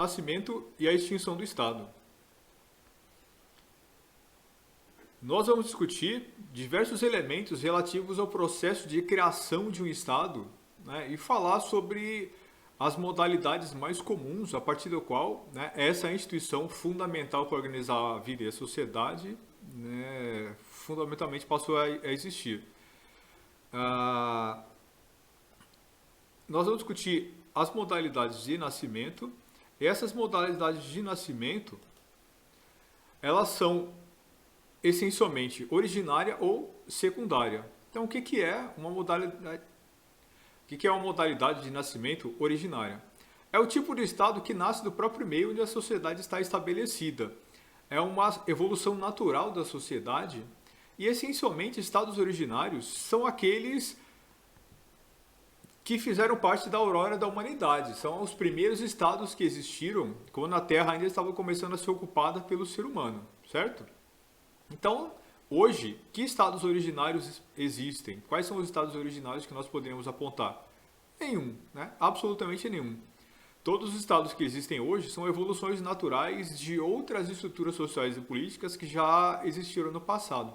Nascimento e a extinção do Estado. Nós vamos discutir diversos elementos relativos ao processo de criação de um Estado, né, e falar sobre as modalidades mais comuns a partir do qual, né, essa instituição fundamental para organizar a vida e a sociedade, né, fundamentalmente passou a existir. Ah, Nós vamos discutir as modalidades de nascimento. E essas modalidades de nascimento, elas são essencialmente originária ou secundária. Então, o que é uma modalidade? O que é uma modalidade de nascimento originária? É o tipo de estado que nasce do próprio meio onde a sociedade está estabelecida. É uma evolução natural da sociedade e, essencialmente, estados originários são aqueles que fizeram parte da aurora da humanidade. São os primeiros estados que existiram quando a Terra ainda estava começando a ser ocupada pelo ser humano, certo? Então, hoje, que estados originários existem? Quais são os estados originários que nós poderíamos apontar? Nenhum, né? Absolutamente nenhum. Todos os estados que existem hoje são evoluções naturais de outras estruturas sociais e políticas que já existiram no passado.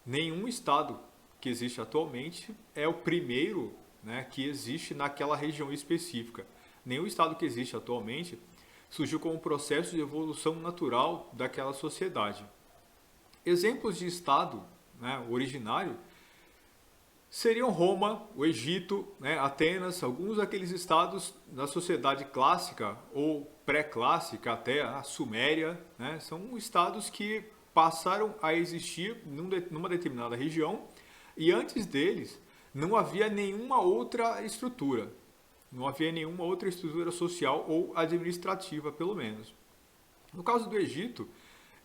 Nenhum estado que existe atualmente é o primeiro, né, que existe naquela região específica. Nenhum estado que existe atualmente surgiu como um processo de evolução natural daquela sociedade. Exemplos de estado, né, originário seriam Roma, o Egito, né, Atenas, alguns daqueles estados da sociedade clássica ou pré-clássica, até a Suméria, né, são estados que passaram a existir numa determinada região e antes deles não havia nenhuma outra estrutura. Não havia nenhuma outra estrutura social ou administrativa, pelo menos. No caso do Egito,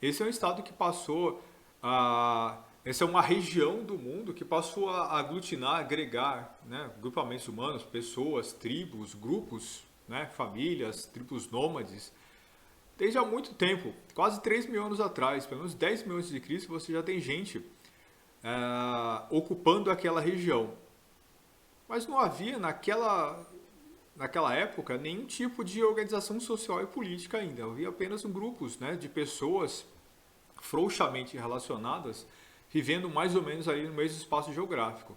esse é um estado que passou a. Essa é uma região do mundo que passou a aglutinar, agregar, né, grupamentos humanos, pessoas, tribos, grupos, né, famílias, tribos nômades. Desde há muito tempo, quase 3 mil anos atrás, pelo menos 10 mil antes de Cristo, você já tem gente ocupando aquela região. Mas não havia naquela época nenhum tipo de organização social e política ainda. Havia apenas grupos, né, de pessoas frouxamente relacionadas, vivendo mais ou menos ali no mesmo espaço geográfico.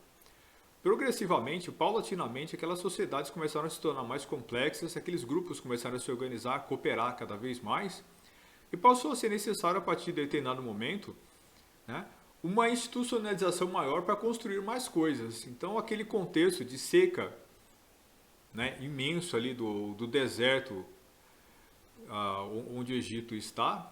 Progressivamente, paulatinamente, aquelas sociedades começaram a se tornar mais complexas, aqueles grupos começaram a se organizar, a cooperar cada vez mais, e passou a ser necessário, a partir de determinado momento, né, uma institucionalização maior para construir mais coisas. Então, aquele contexto de seca, né, imenso ali do deserto onde o Egito está,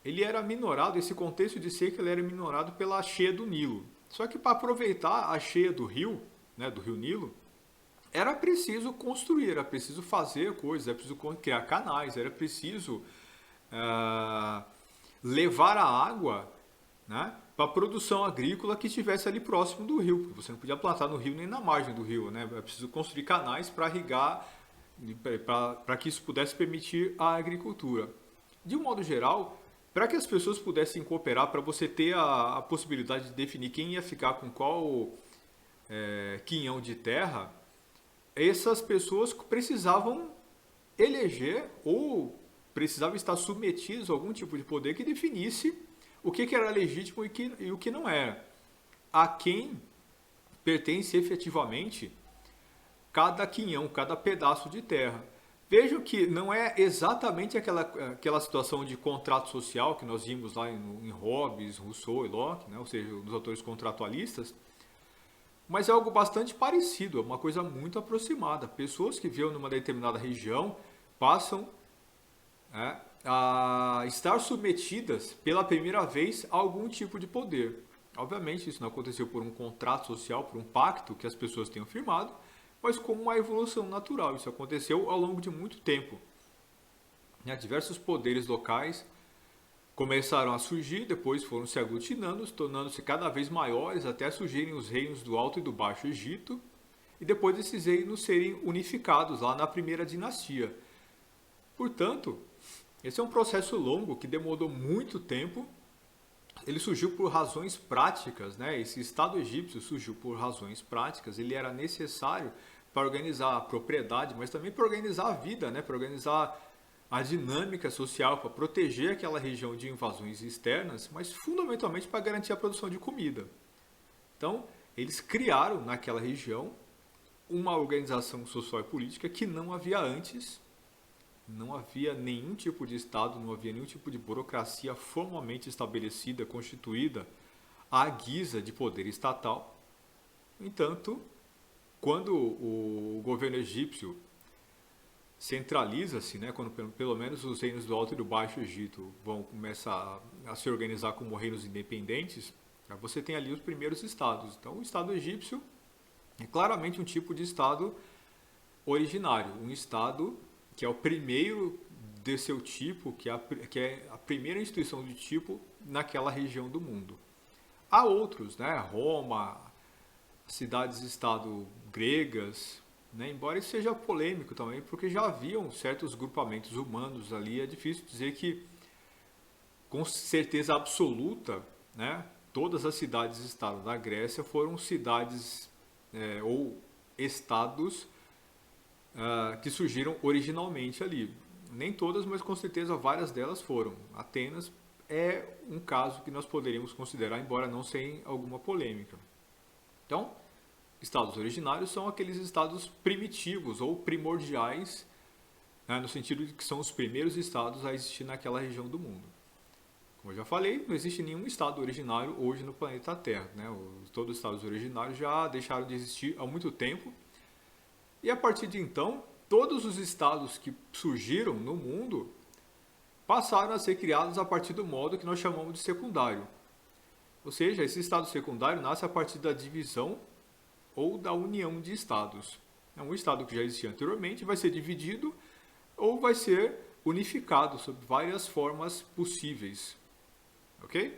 ele era minorado, esse contexto de seca ele era minorado pela cheia do Nilo. Só que para aproveitar a cheia do rio, né, do rio Nilo, era preciso construir, era preciso fazer coisas, era preciso criar canais, era preciso levar a água, né, para a produção agrícola que estivesse ali próximo do rio, porque você não podia plantar no rio nem na margem do rio, né? É preciso construir canais para irrigar, para que isso pudesse permitir a agricultura. De um modo geral, para que as pessoas pudessem cooperar, para você ter a possibilidade de definir quem ia ficar com qual quinhão de terra, essas pessoas precisavam eleger ou precisavam estar submetidas a algum tipo de poder que definisse o que era legítimo e o que não era. A quem pertence efetivamente cada quinhão, cada pedaço de terra. Vejam que não é exatamente aquela situação de contrato social que nós vimos lá em Hobbes, Rousseau e Locke, né? Ou seja, nos autores contratualistas, mas é algo bastante parecido, é uma coisa muito aproximada. Pessoas que vivem numa determinada região passam, né, a estar submetidas pela primeira vez a algum tipo de poder. Obviamente, isso não aconteceu por um contrato social, por um pacto que as pessoas tenham firmado, mas como uma evolução natural. Isso aconteceu ao longo de muito tempo. Diversos poderes locais começaram a surgir, depois foram se aglutinando, tornando-se cada vez maiores, até surgirem os reinos do Alto e do Baixo Egito, e depois esses reinos serem unificados lá na primeira dinastia. Portanto, esse é um processo longo que demorou muito tempo. Ele surgiu por razões práticas, né? Esse Estado egípcio surgiu por razões práticas. Ele era necessário para organizar a propriedade, mas também para organizar a vida, né? Para organizar a dinâmica social, para proteger aquela região de invasões externas, mas fundamentalmente para garantir a produção de comida. Então, eles criaram naquela região uma organização social e política que não havia antes, não havia nenhum tipo de Estado, não havia nenhum tipo de burocracia formalmente estabelecida, constituída, à guisa de poder estatal. No entanto, quando o governo egípcio centraliza-se, né, quando pelo menos os reinos do Alto e do Baixo Egito vão começar a se organizar como reinos independentes, você tem ali os primeiros estados. Então, o Estado egípcio é claramente um tipo de Estado originário, um Estado que é o primeiro de seu tipo, que é a primeira instituição de tipo naquela região do mundo. Há outros, né? Roma, cidades-estado gregas, né? Embora isso seja polêmico também, porque já haviam certos grupamentos humanos ali, é difícil dizer que, com certeza absoluta, né? Todas as cidades-estado da Grécia foram cidades ou estados que surgiram originalmente ali. Nem todas, mas com certeza várias delas foram. Atenas é um caso que nós poderíamos considerar, embora não sem alguma polêmica. Então, estados originários são aqueles estados primitivos ou primordiais, né, no sentido de que são os primeiros estados a existir naquela região do mundo. Como eu já falei, não existe nenhum estado originário hoje no planeta Terra. Né? Todos os estados originários já deixaram de existir há muito tempo. E a partir de então, todos os estados que surgiram no mundo passaram a ser criados a partir do modo que nós chamamos de secundário. Ou seja, esse estado secundário nasce a partir da divisão ou da união de estados. Um estado que já existia anteriormente vai ser dividido ou vai ser unificado sob várias formas possíveis. Ok?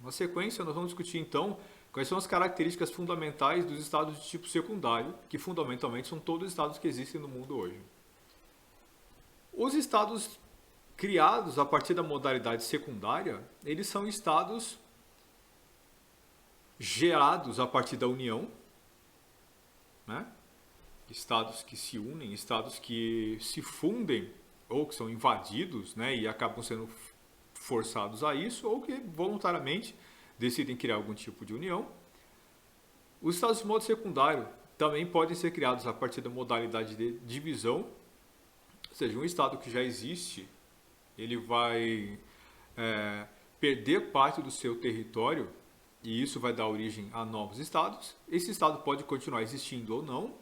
Na sequência, nós vamos discutir então quais são as características fundamentais dos estados de tipo secundário, que fundamentalmente são todos os estados que existem no mundo hoje. Os estados criados a partir da modalidade secundária, eles são estados gerados a partir da união, né? Estados que se unem, estados que se fundem ou que são invadidos, né? E acabam sendo forçados a isso, ou que voluntariamente decidem criar algum tipo de união. Os estados de modo secundário também podem ser criados a partir da modalidade de divisão, ou seja, um estado que já existe, ele vai perder parte do seu território e isso vai dar origem a novos estados. Esse estado pode continuar existindo ou não,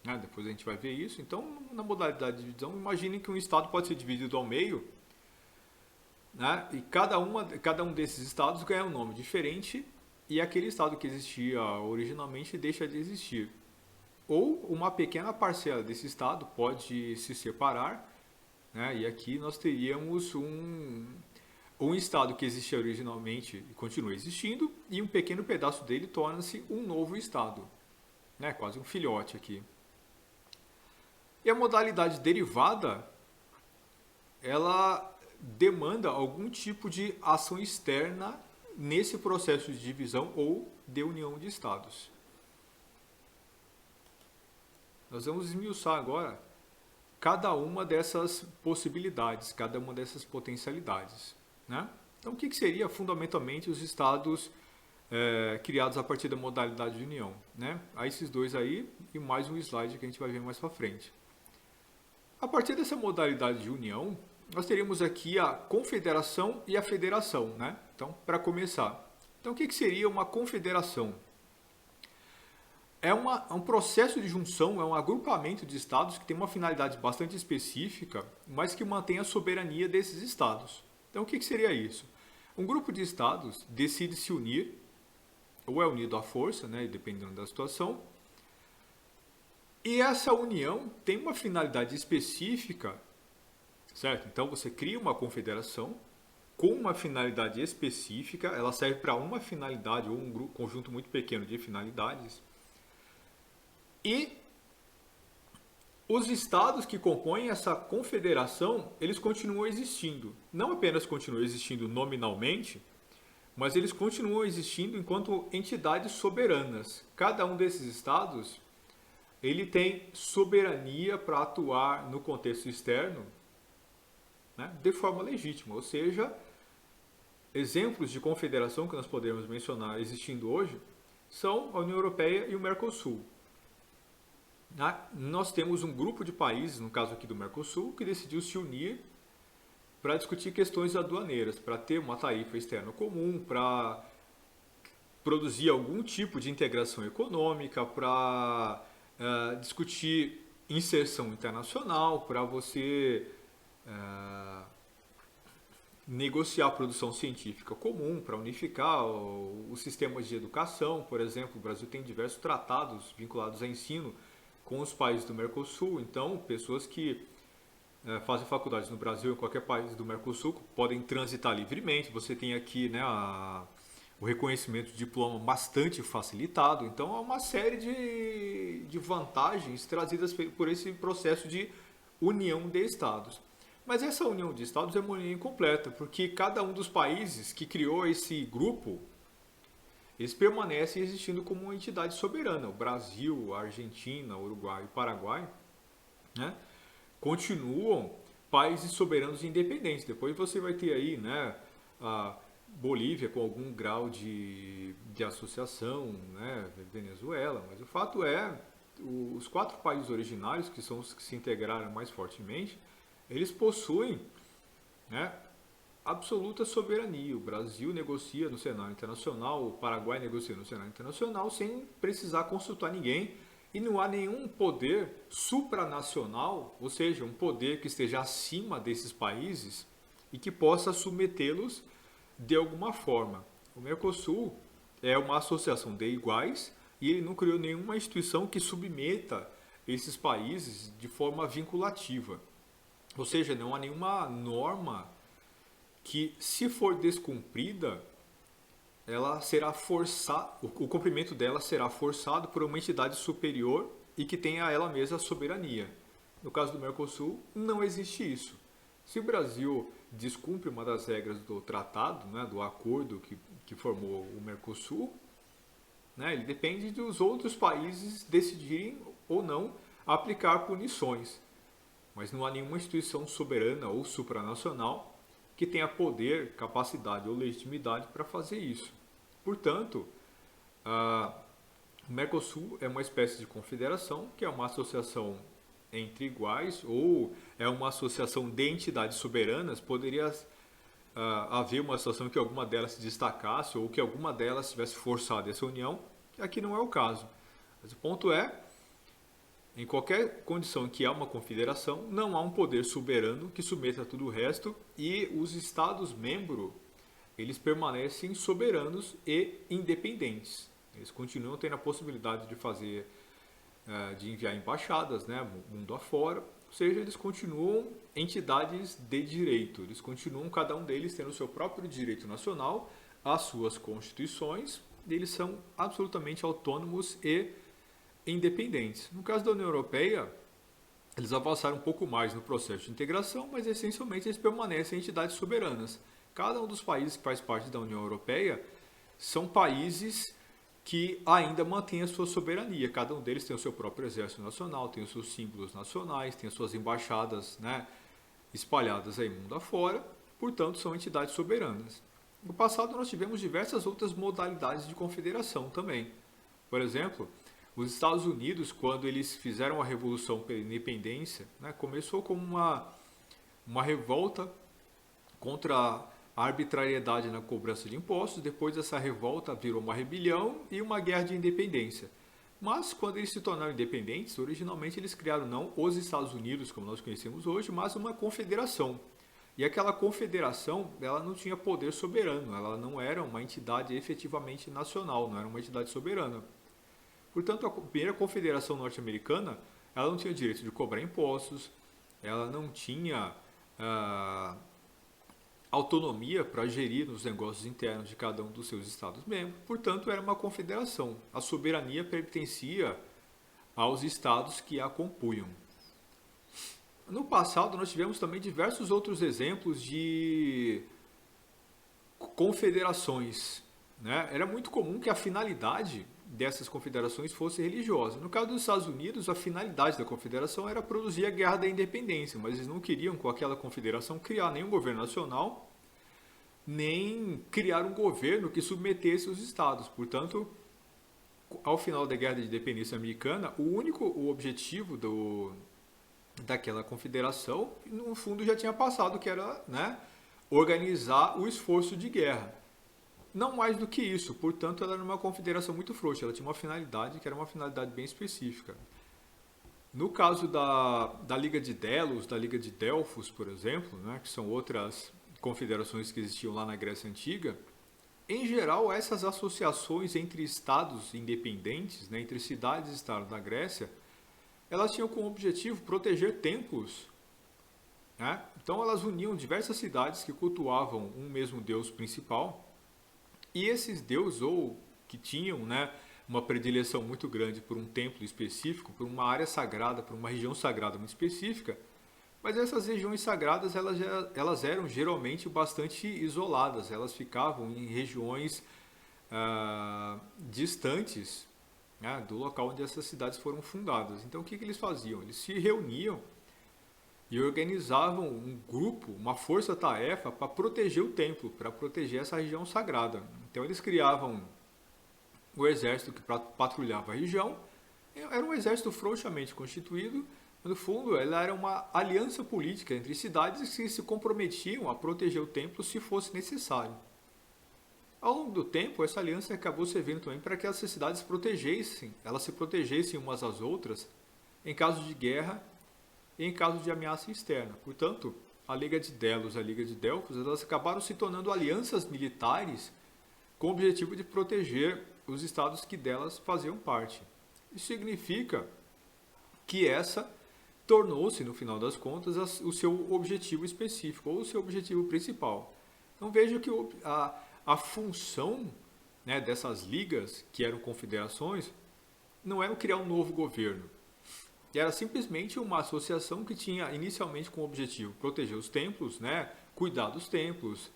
né? Depois a gente vai ver isso. Então, na modalidade de divisão, imagine que um estado pode ser dividido ao meio, né? E cada um desses estados ganha um nome diferente e aquele estado que existia originalmente deixa de existir. Ou uma pequena parcela desse estado pode se separar, né? E aqui nós teríamos um estado que existia originalmente e continua existindo e um pequeno pedaço dele torna-se um novo estado, né? Quase um filhote aqui. E a modalidade derivada, ela demanda algum tipo de ação externa nesse processo de divisão ou de união de estados. Nós vamos esmiuçar agora cada uma dessas possibilidades, cada uma dessas potencialidades, né? Então, o que seria fundamentalmente os estados criados a partir da modalidade de união, né? Há esses dois aí e mais um slide que a gente vai ver mais para frente. A partir dessa modalidade de união, nós teríamos aqui a confederação e a federação, né? Então, para começar. Então, o que seria uma confederação? É um processo de junção, é um agrupamento de estados que tem uma finalidade bastante específica, mas que mantém a soberania desses estados. Então, o que seria isso? Um grupo de estados decide se unir, ou é unido à força, né, dependendo da situação, e essa união tem uma finalidade específica, certo? Então, você cria uma confederação com uma finalidade específica, ela serve para uma finalidade ou um conjunto muito pequeno de finalidades. E os estados que compõem essa confederação, eles continuam existindo. Não apenas continuam existindo nominalmente, mas eles continuam existindo enquanto entidades soberanas. Cada um desses estados ele tem soberania para atuar no contexto externo, né, de forma legítima. Ou seja, exemplos de confederação que nós podemos mencionar existindo hoje são a União Europeia e o Mercosul. Nós temos um grupo de países, no caso aqui do Mercosul, que decidiu se unir para discutir questões aduaneiras, para ter uma tarifa externa comum, para produzir algum tipo de integração econômica, para discutir inserção internacional, para você negociar a produção científica comum, para unificar os sistemas de educação. Por exemplo, o Brasil tem diversos tratados vinculados a ensino com os países do Mercosul. Então, pessoas que fazem faculdades no Brasil ou em qualquer país do Mercosul podem transitar livremente. Você tem aqui, né, o reconhecimento de diploma bastante facilitado. Então, há uma série de vantagens trazidas por esse processo de união de Estados. Mas essa união de Estados é uma união incompleta, porque cada um dos países que criou esse grupo, eles permanecem existindo como uma entidade soberana. O Brasil, a Argentina, o Uruguai e o Paraguai, né, continuam países soberanos e independentes. Depois você vai ter aí, né, a Bolívia com algum grau de associação, né, Venezuela. Mas o fato é, os 4 países originários, que são os que se integraram mais fortemente, eles possuem, né, absoluta soberania. O Brasil negocia no cenário internacional, o Paraguai negocia no cenário internacional sem precisar consultar ninguém, e não há nenhum poder supranacional, ou seja, um poder que esteja acima desses países e que possa submetê-los de alguma forma. O Mercosul é uma associação de iguais e ele não criou nenhuma instituição que submeta esses países de forma vinculativa. Ou seja, não há nenhuma norma que, se for descumprida, ela será forçada, o cumprimento dela será forçado por uma entidade superior e que tenha ela mesma a soberania. No caso do Mercosul, não existe isso. Se o Brasil descumpre uma das regras do tratado, né, do acordo que formou o Mercosul, né, ele depende dos outros países decidirem ou não aplicar punições. Mas não há nenhuma instituição soberana ou supranacional que tenha poder, capacidade ou legitimidade para fazer isso. Portanto, o Mercosul é uma espécie de confederação, que é uma associação entre iguais, ou é uma associação de entidades soberanas. Poderia haver uma situação que alguma delas se destacasse ou que alguma delas tivesse forçado essa união. Aqui não é o caso. Mas o ponto é, em qualquer condição em que há uma confederação, não há um poder soberano que submeta a tudo o resto, e os Estados-membros, eles permanecem soberanos e independentes. Eles continuam tendo a possibilidade de fazer, de enviar embaixadas, né, mundo afora. Ou seja, eles continuam entidades de direito. Eles continuam, cada um deles, tendo o seu próprio direito nacional, as suas constituições. Eles são absolutamente autônomos e independentes. No caso da União Europeia, eles avançaram um pouco mais no processo de integração, mas essencialmente eles permanecem entidades soberanas. Cada um dos países que faz parte da União Europeia são países que ainda mantêm a sua soberania. Cada um deles tem o seu próprio exército nacional, tem os seus símbolos nacionais, tem as suas embaixadas, né, espalhadas aí mundo afora, portanto são entidades soberanas. No passado nós tivemos diversas outras modalidades de confederação também. Por exemplo, os Estados Unidos, quando eles fizeram a Revolução pela Independência, né, começou como uma revolta contra a arbitrariedade na cobrança de impostos. Depois essa revolta virou uma rebelião e uma guerra de independência. Mas quando eles se tornaram independentes, originalmente eles criaram não os Estados Unidos, como nós conhecemos hoje, mas uma confederação. E aquela confederação, ela não tinha poder soberano, ela não era uma entidade efetivamente nacional, não era uma entidade soberana. Portanto, a primeira confederação norte-americana, ela não tinha direito de cobrar impostos, ela não tinha autonomia para gerir os negócios internos de cada um dos seus estados-membros. Portanto, era uma confederação. A soberania pertencia aos estados que a compunham. No passado, nós tivemos também diversos outros exemplos de confederações, né? Era muito comum que a finalidade dessas confederações fosse religiosa. No caso dos Estados Unidos, a finalidade da confederação era produzir a Guerra da Independência, mas eles não queriam com aquela confederação criar nenhum governo nacional, nem criar um governo que submetesse os estados. Portanto, ao final da Guerra da Independência Americana, o objetivo daquela confederação, no fundo, já tinha passado, que era, né, organizar o esforço de guerra. Não mais do que isso, portanto, ela era uma confederação muito frouxa, ela tinha uma finalidade que era uma finalidade bem específica. No caso da Liga de Delos, da Liga de Delfos, por exemplo, né, que são outras confederações que existiam lá na Grécia Antiga, em geral, essas associações entre estados independentes, né, entre cidades e estados da Grécia, elas tinham como objetivo proteger templos. Né? Então, elas uniam diversas cidades que cultuavam um mesmo deus principal, e esses deuses, ou que tinham, né, uma predileção muito grande por um templo específico, por uma área sagrada, por uma região sagrada muito específica, mas essas regiões sagradas elas eram geralmente bastante isoladas, elas ficavam em regiões distantes, né, do local onde essas cidades foram fundadas. Então o que eles faziam? Eles se reuniam e organizavam um grupo, uma força-tarefa para proteger o templo, para proteger essa região sagrada. Então eles criavam o exército que patrulhava a região, era um exército frouxamente constituído. No fundo, ela era uma aliança política entre cidades que se comprometiam a proteger o templo se fosse necessário. Ao longo do tempo, essa aliança acabou servindo também para que essas cidades elas se protegessem umas às outras em caso de guerra e em caso de ameaça externa. Portanto, a Liga de Delos e a Liga de Delfos, elas acabaram se tornando alianças militares com o objetivo de proteger os estados que delas faziam parte. Isso significa que essa tornou-se, no final das contas, o seu objetivo específico, ou o seu objetivo principal. Então veja que a função, né, dessas ligas, que eram confederações, não era criar um novo governo. Era simplesmente uma associação que tinha inicialmente como objetivo proteger os templos, né, cuidar dos templos,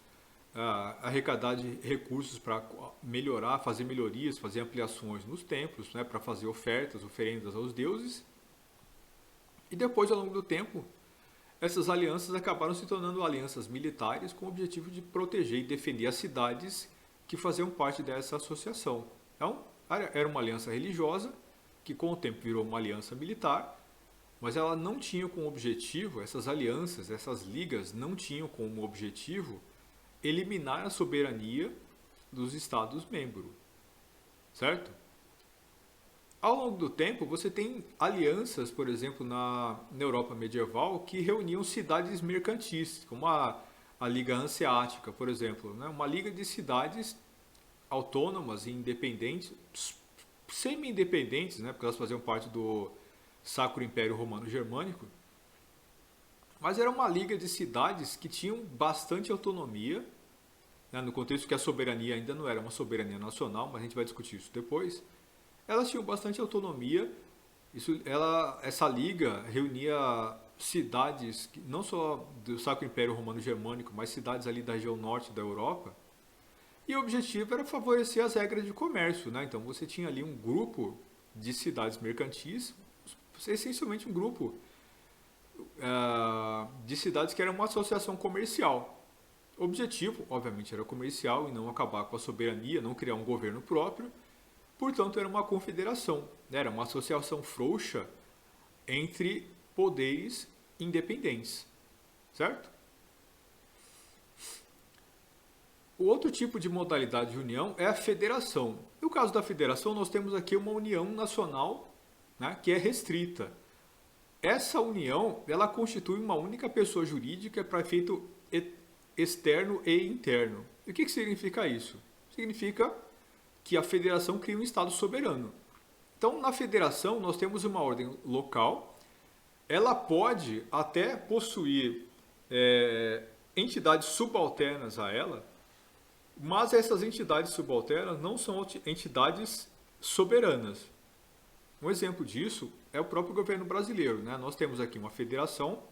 arrecadar de recursos para melhorar, fazer melhorias, fazer ampliações nos templos, né, para fazer oferendas aos deuses. E depois, ao longo do tempo, essas alianças acabaram se tornando alianças militares com o objetivo de proteger e defender as cidades que faziam parte dessa associação. Então, era uma aliança religiosa, que com o tempo virou uma aliança militar, mas ela não tinha como objetivo, essas alianças, essas ligas não tinham como objetivo eliminar a soberania dos Estados-membros, certo? Ao longo do tempo, você tem alianças, por exemplo, na Europa medieval, que reuniam cidades mercantis, como a Liga Hanseática, por exemplo, né? Uma liga de cidades autônomas e independentes, semi-independentes, né? Porque elas faziam parte do Sacro Império Romano Germânico, mas era uma liga de cidades que tinham bastante autonomia, né? No contexto que a soberania ainda não era uma soberania nacional, mas a gente vai discutir isso depois. Elas tinham bastante autonomia. Essa liga reunia cidades, não só do Sacro Império Romano Germânico, mas cidades ali da região norte da Europa. E o objetivo era favorecer as regras de comércio, né? Então você tinha ali um grupo de cidades mercantis, essencialmente um grupo de cidades que era uma associação comercial. O objetivo, obviamente, era comercial e não acabar com a soberania, não criar um governo próprio. Portanto, era uma confederação, né? Era uma associação frouxa entre poderes independentes, certo? O outro tipo de modalidade de união é a federação. No caso da federação, nós temos aqui uma união nacional, né, que é restrita. Essa união, ela constitui uma única pessoa jurídica para efeito externo e interno. E o que significa isso? Significa que a federação cria um Estado soberano. Então, na federação, nós temos uma ordem local, ela pode até possuir entidades subalternas a ela, mas essas entidades subalternas não são entidades soberanas. Um exemplo disso é o próprio governo brasileiro, né? Nós temos aqui uma federação.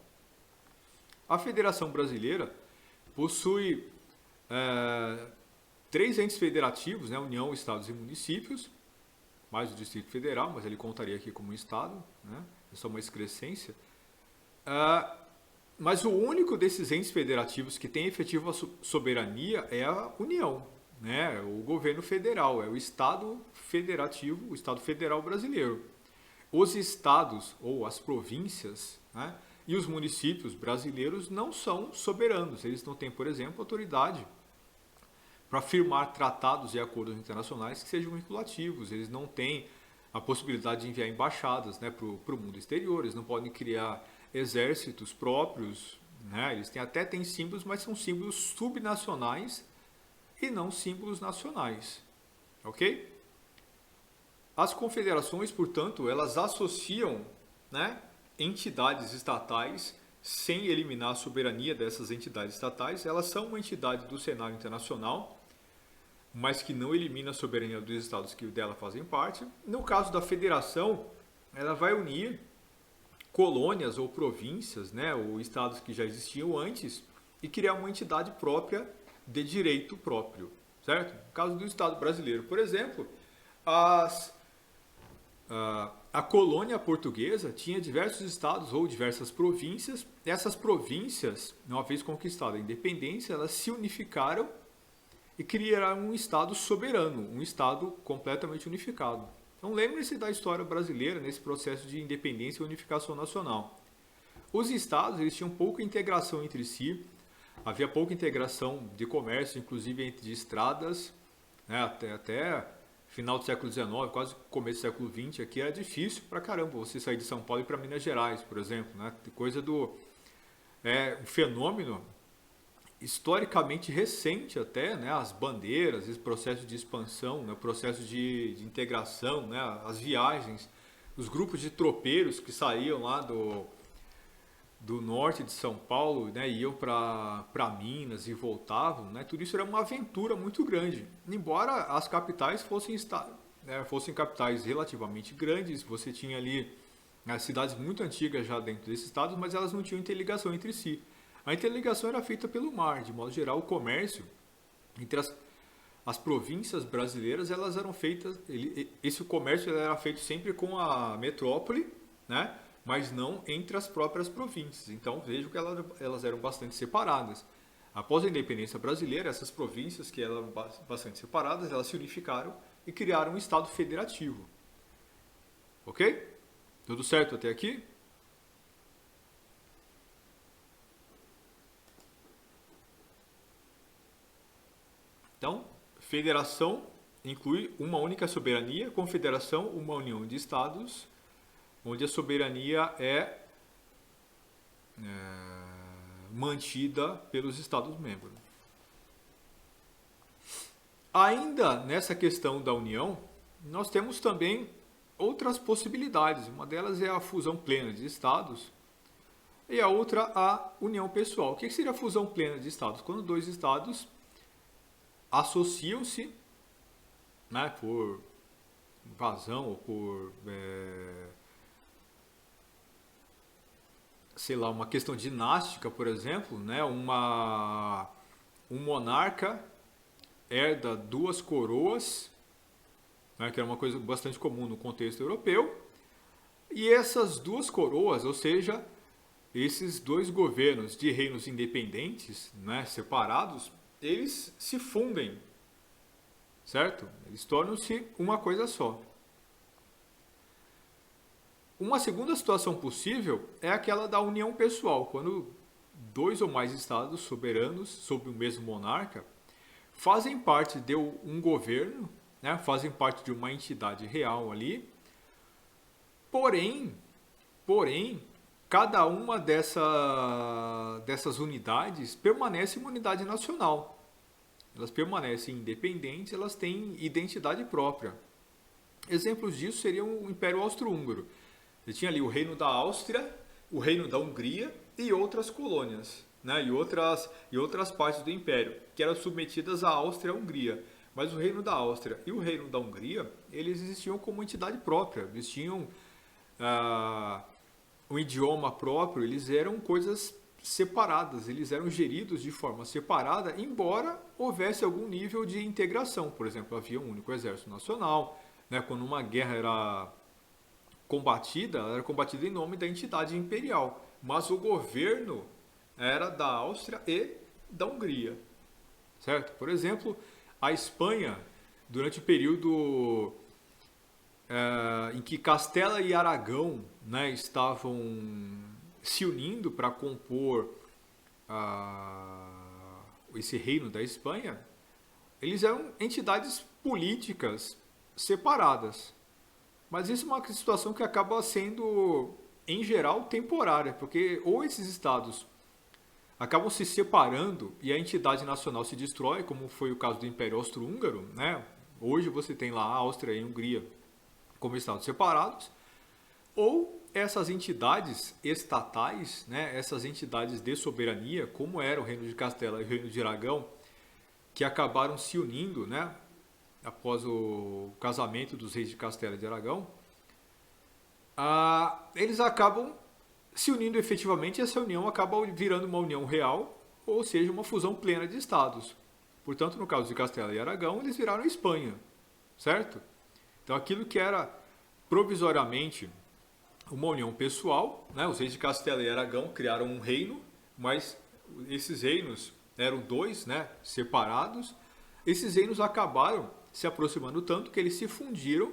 A Federação Brasileira possui 3 entes federativos, né? União, Estados e Municípios, mais o Distrito Federal, mas ele contaria aqui como um estado, né? É só uma excrescência. Mas o único desses entes federativos que tem efetiva soberania é a União, né? O governo federal, é o Estado federativo, o Estado federal brasileiro. Os estados ou as províncias, né, e os municípios brasileiros não são soberanos. Eles não têm, por exemplo, autoridade para firmar tratados e acordos internacionais que sejam vinculativos. Eles não têm a possibilidade de enviar embaixadas, né, para o mundo exterior. Eles não podem criar exércitos próprios. Né? Eles têm símbolos, mas são símbolos subnacionais e não símbolos nacionais. Ok? As confederações, portanto, elas associam, né, entidades estatais sem eliminar a soberania dessas entidades estatais. Elas são uma entidade do cenário internacional, mas que não elimina a soberania dos estados que dela fazem parte. No caso da federação, ela vai unir colônias ou províncias, né, ou estados que já existiam antes e criar uma entidade própria de direito próprio, certo? No caso do Estado brasileiro, por exemplo, a colônia portuguesa tinha diversos estados ou diversas províncias. Essas províncias, uma vez conquistada a independência, elas se unificaram e criaram um estado soberano, um estado completamente unificado. Então lembre-se da história brasileira nesse processo de independência e unificação nacional. Os estados eles tinham pouca integração entre si, havia pouca integração de comércio, inclusive entre estradas, né, até final do século XIX, quase começo do século XX, aqui era difícil pra caramba você sair de São Paulo e ir para Minas Gerais, por exemplo. Né? Coisa do... um fenômeno historicamente recente até, né? As bandeiras, esse processo de expansão, né? O processo de integração, né? As viagens, os grupos de tropeiros que saíam lá do norte de São Paulo, né, iam para Minas e voltavam, né, tudo isso era uma aventura muito grande. Embora as capitais fossem capitais relativamente grandes, você tinha ali cidades muito antigas já dentro desses estados, mas elas não tinham interligação entre si. A interligação era feita pelo mar, de modo geral, o comércio entre as províncias brasileiras, elas eram feitas, esse comércio era feito sempre com a metrópole, né? Mas não entre as próprias províncias. Então vejam que elas eram bastante separadas. Após a independência brasileira, essas províncias que eram bastante separadas, elas se unificaram e criaram um Estado federativo. Ok? Tudo certo até aqui? Então, federação inclui uma única soberania, confederação, uma união de estados, onde a soberania é mantida pelos Estados-membros. Ainda nessa questão da União, nós temos também outras possibilidades. Uma delas é a fusão plena de Estados e a outra a união pessoal. O que seria a fusão plena de Estados? Quando dois Estados associam-se, né, por invasão ou por... sei lá, uma questão dinástica, por exemplo, né? Um monarca herda duas coroas, né? Que era uma coisa bastante comum no contexto europeu, e essas duas coroas, ou seja, esses dois governos de reinos independentes, né? Separados, eles se fundem, certo? Eles tornam-se uma coisa só. Uma segunda situação possível é aquela da união pessoal, quando dois ou mais estados soberanos, sob o mesmo monarca, fazem parte de um governo, né, fazem parte de uma entidade real ali, porém, cada uma dessas unidades permanece uma unidade nacional. Elas permanecem independentes, elas têm identidade própria. Exemplos disso seriam o Império Austro-Húngaro. Ele tinha ali o Reino da Áustria, o Reino da Hungria e outras colônias, né? e outras partes do Império, que eram submetidas à Áustria e à Hungria. Mas o Reino da Áustria e o Reino da Hungria, eles existiam como entidade própria. Eles tinham um idioma próprio, eles eram coisas separadas, eles eram geridos de forma separada, embora houvesse algum nível de integração. Por exemplo, havia um único exército nacional, né, quando uma guerra era combatida, ela era combatida em nome da entidade imperial, mas o governo era da Áustria e da Hungria, certo? Por exemplo, a Espanha, durante o período em que Castela e Aragão, né, estavam se unindo para compor esse reino da Espanha, eles eram entidades políticas separadas. Mas isso é uma situação que acaba sendo, em geral, temporária, porque ou esses estados acabam se separando e a entidade nacional se destrói, como foi o caso do Império Austro-Húngaro, né? Hoje você tem lá a Áustria e a Hungria como estados separados, ou essas entidades estatais, né? Essas entidades de soberania, como era o Reino de Castela e o Reino de Aragão, que acabaram se unindo, né? Após o casamento dos reis de Castela e de Aragão, eles acabam se unindo efetivamente e essa união acaba virando uma união real, ou seja, uma fusão plena de estados. Portanto, no caso de Castela e Aragão, eles viraram Espanha, certo? Então, aquilo que era provisoriamente uma união pessoal, né? Os reis de Castela e Aragão criaram um reino, mas esses reinos eram dois, né? Separados. Esses reinos acabaram se aproximando tanto que eles se fundiram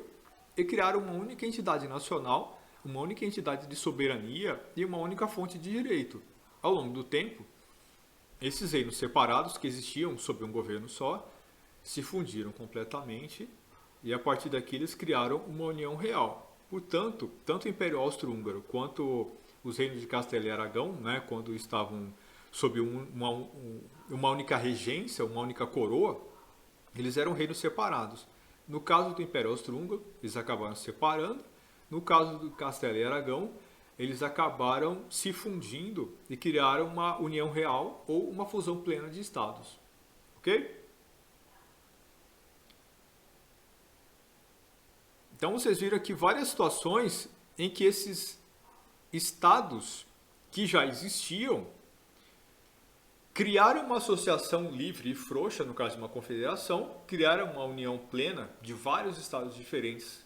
e criaram uma única entidade nacional, uma única entidade de soberania e uma única fonte de direito. Ao longo do tempo, esses reinos separados que existiam sob um governo só se fundiram completamente e a partir daqui eles criaram uma união real. Portanto, tanto o Império Austro-Húngaro quanto os reinos de Castela e Aragão, né, quando estavam sob uma única regência, uma única coroa, eles eram reinos separados. No caso do Império Austro-Húngaro, eles acabaram se separando. No caso do Castela e Aragão, eles acabaram se fundindo e criaram uma união real ou uma fusão plena de estados. Ok? Então vocês viram aqui várias situações em que esses estados que já existiam criaram uma associação livre e frouxa, no caso de uma confederação, criaram uma união plena de vários estados diferentes,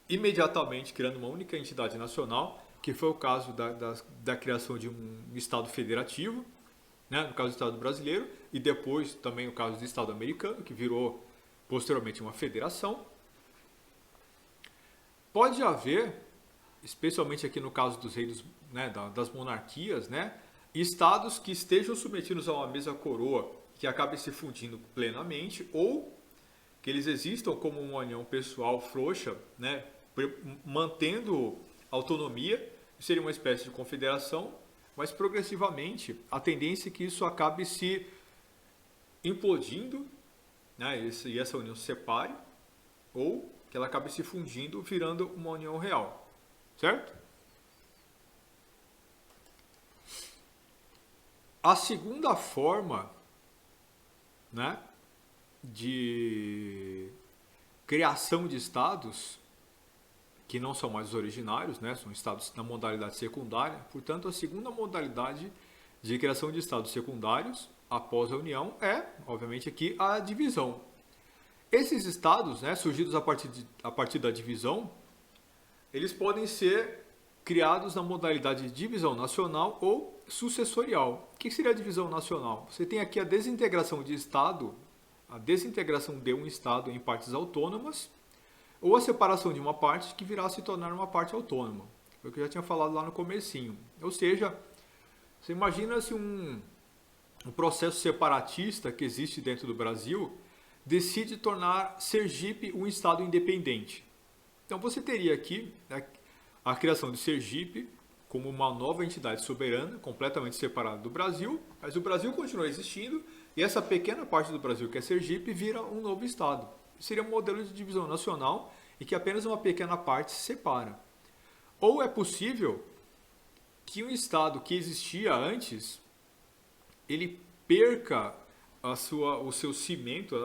imediatamente criando uma única entidade nacional, que foi o caso da criação de um estado federativo, né, no caso do estado brasileiro, e depois também o caso do estado americano, que virou posteriormente uma federação. Pode haver, especialmente aqui no caso dos reinos, né, das monarquias, né, estados que estejam submetidos a uma mesma coroa, que acabem se fundindo plenamente, ou que eles existam como uma união pessoal frouxa, né, mantendo autonomia, seria uma espécie de confederação, mas progressivamente a tendência é que isso acabe se implodindo, né, e essa união se separe, ou que ela acabe se fundindo, virando uma união real, certo? A segunda forma, né, de criação de estados, que não são mais os originários, né, são estados na modalidade secundária, portanto, a segunda modalidade de criação de estados secundários após a união é, obviamente, aqui a divisão. Esses estados, né, surgidos a partir da divisão, eles podem ser criados na modalidade de divisão nacional ou sucessorial. O que seria a divisão nacional? Você tem aqui a desintegração de estado, a desintegração de um estado em partes autônomas, ou a separação de uma parte que virá a se tornar uma parte autônoma. Foi o que eu já tinha falado lá no comecinho. Ou seja, você imagina se um processo separatista que existe dentro do Brasil decide tornar Sergipe um estado independente. Então você teria aqui, né, a criação de Sergipe como uma nova entidade soberana, completamente separada do Brasil, mas o Brasil continua existindo e essa pequena parte do Brasil que é Sergipe vira um novo estado. Seria um modelo de divisão nacional em que apenas uma pequena parte se separa. Ou é possível que um estado que existia antes, ele perca o seu cimento,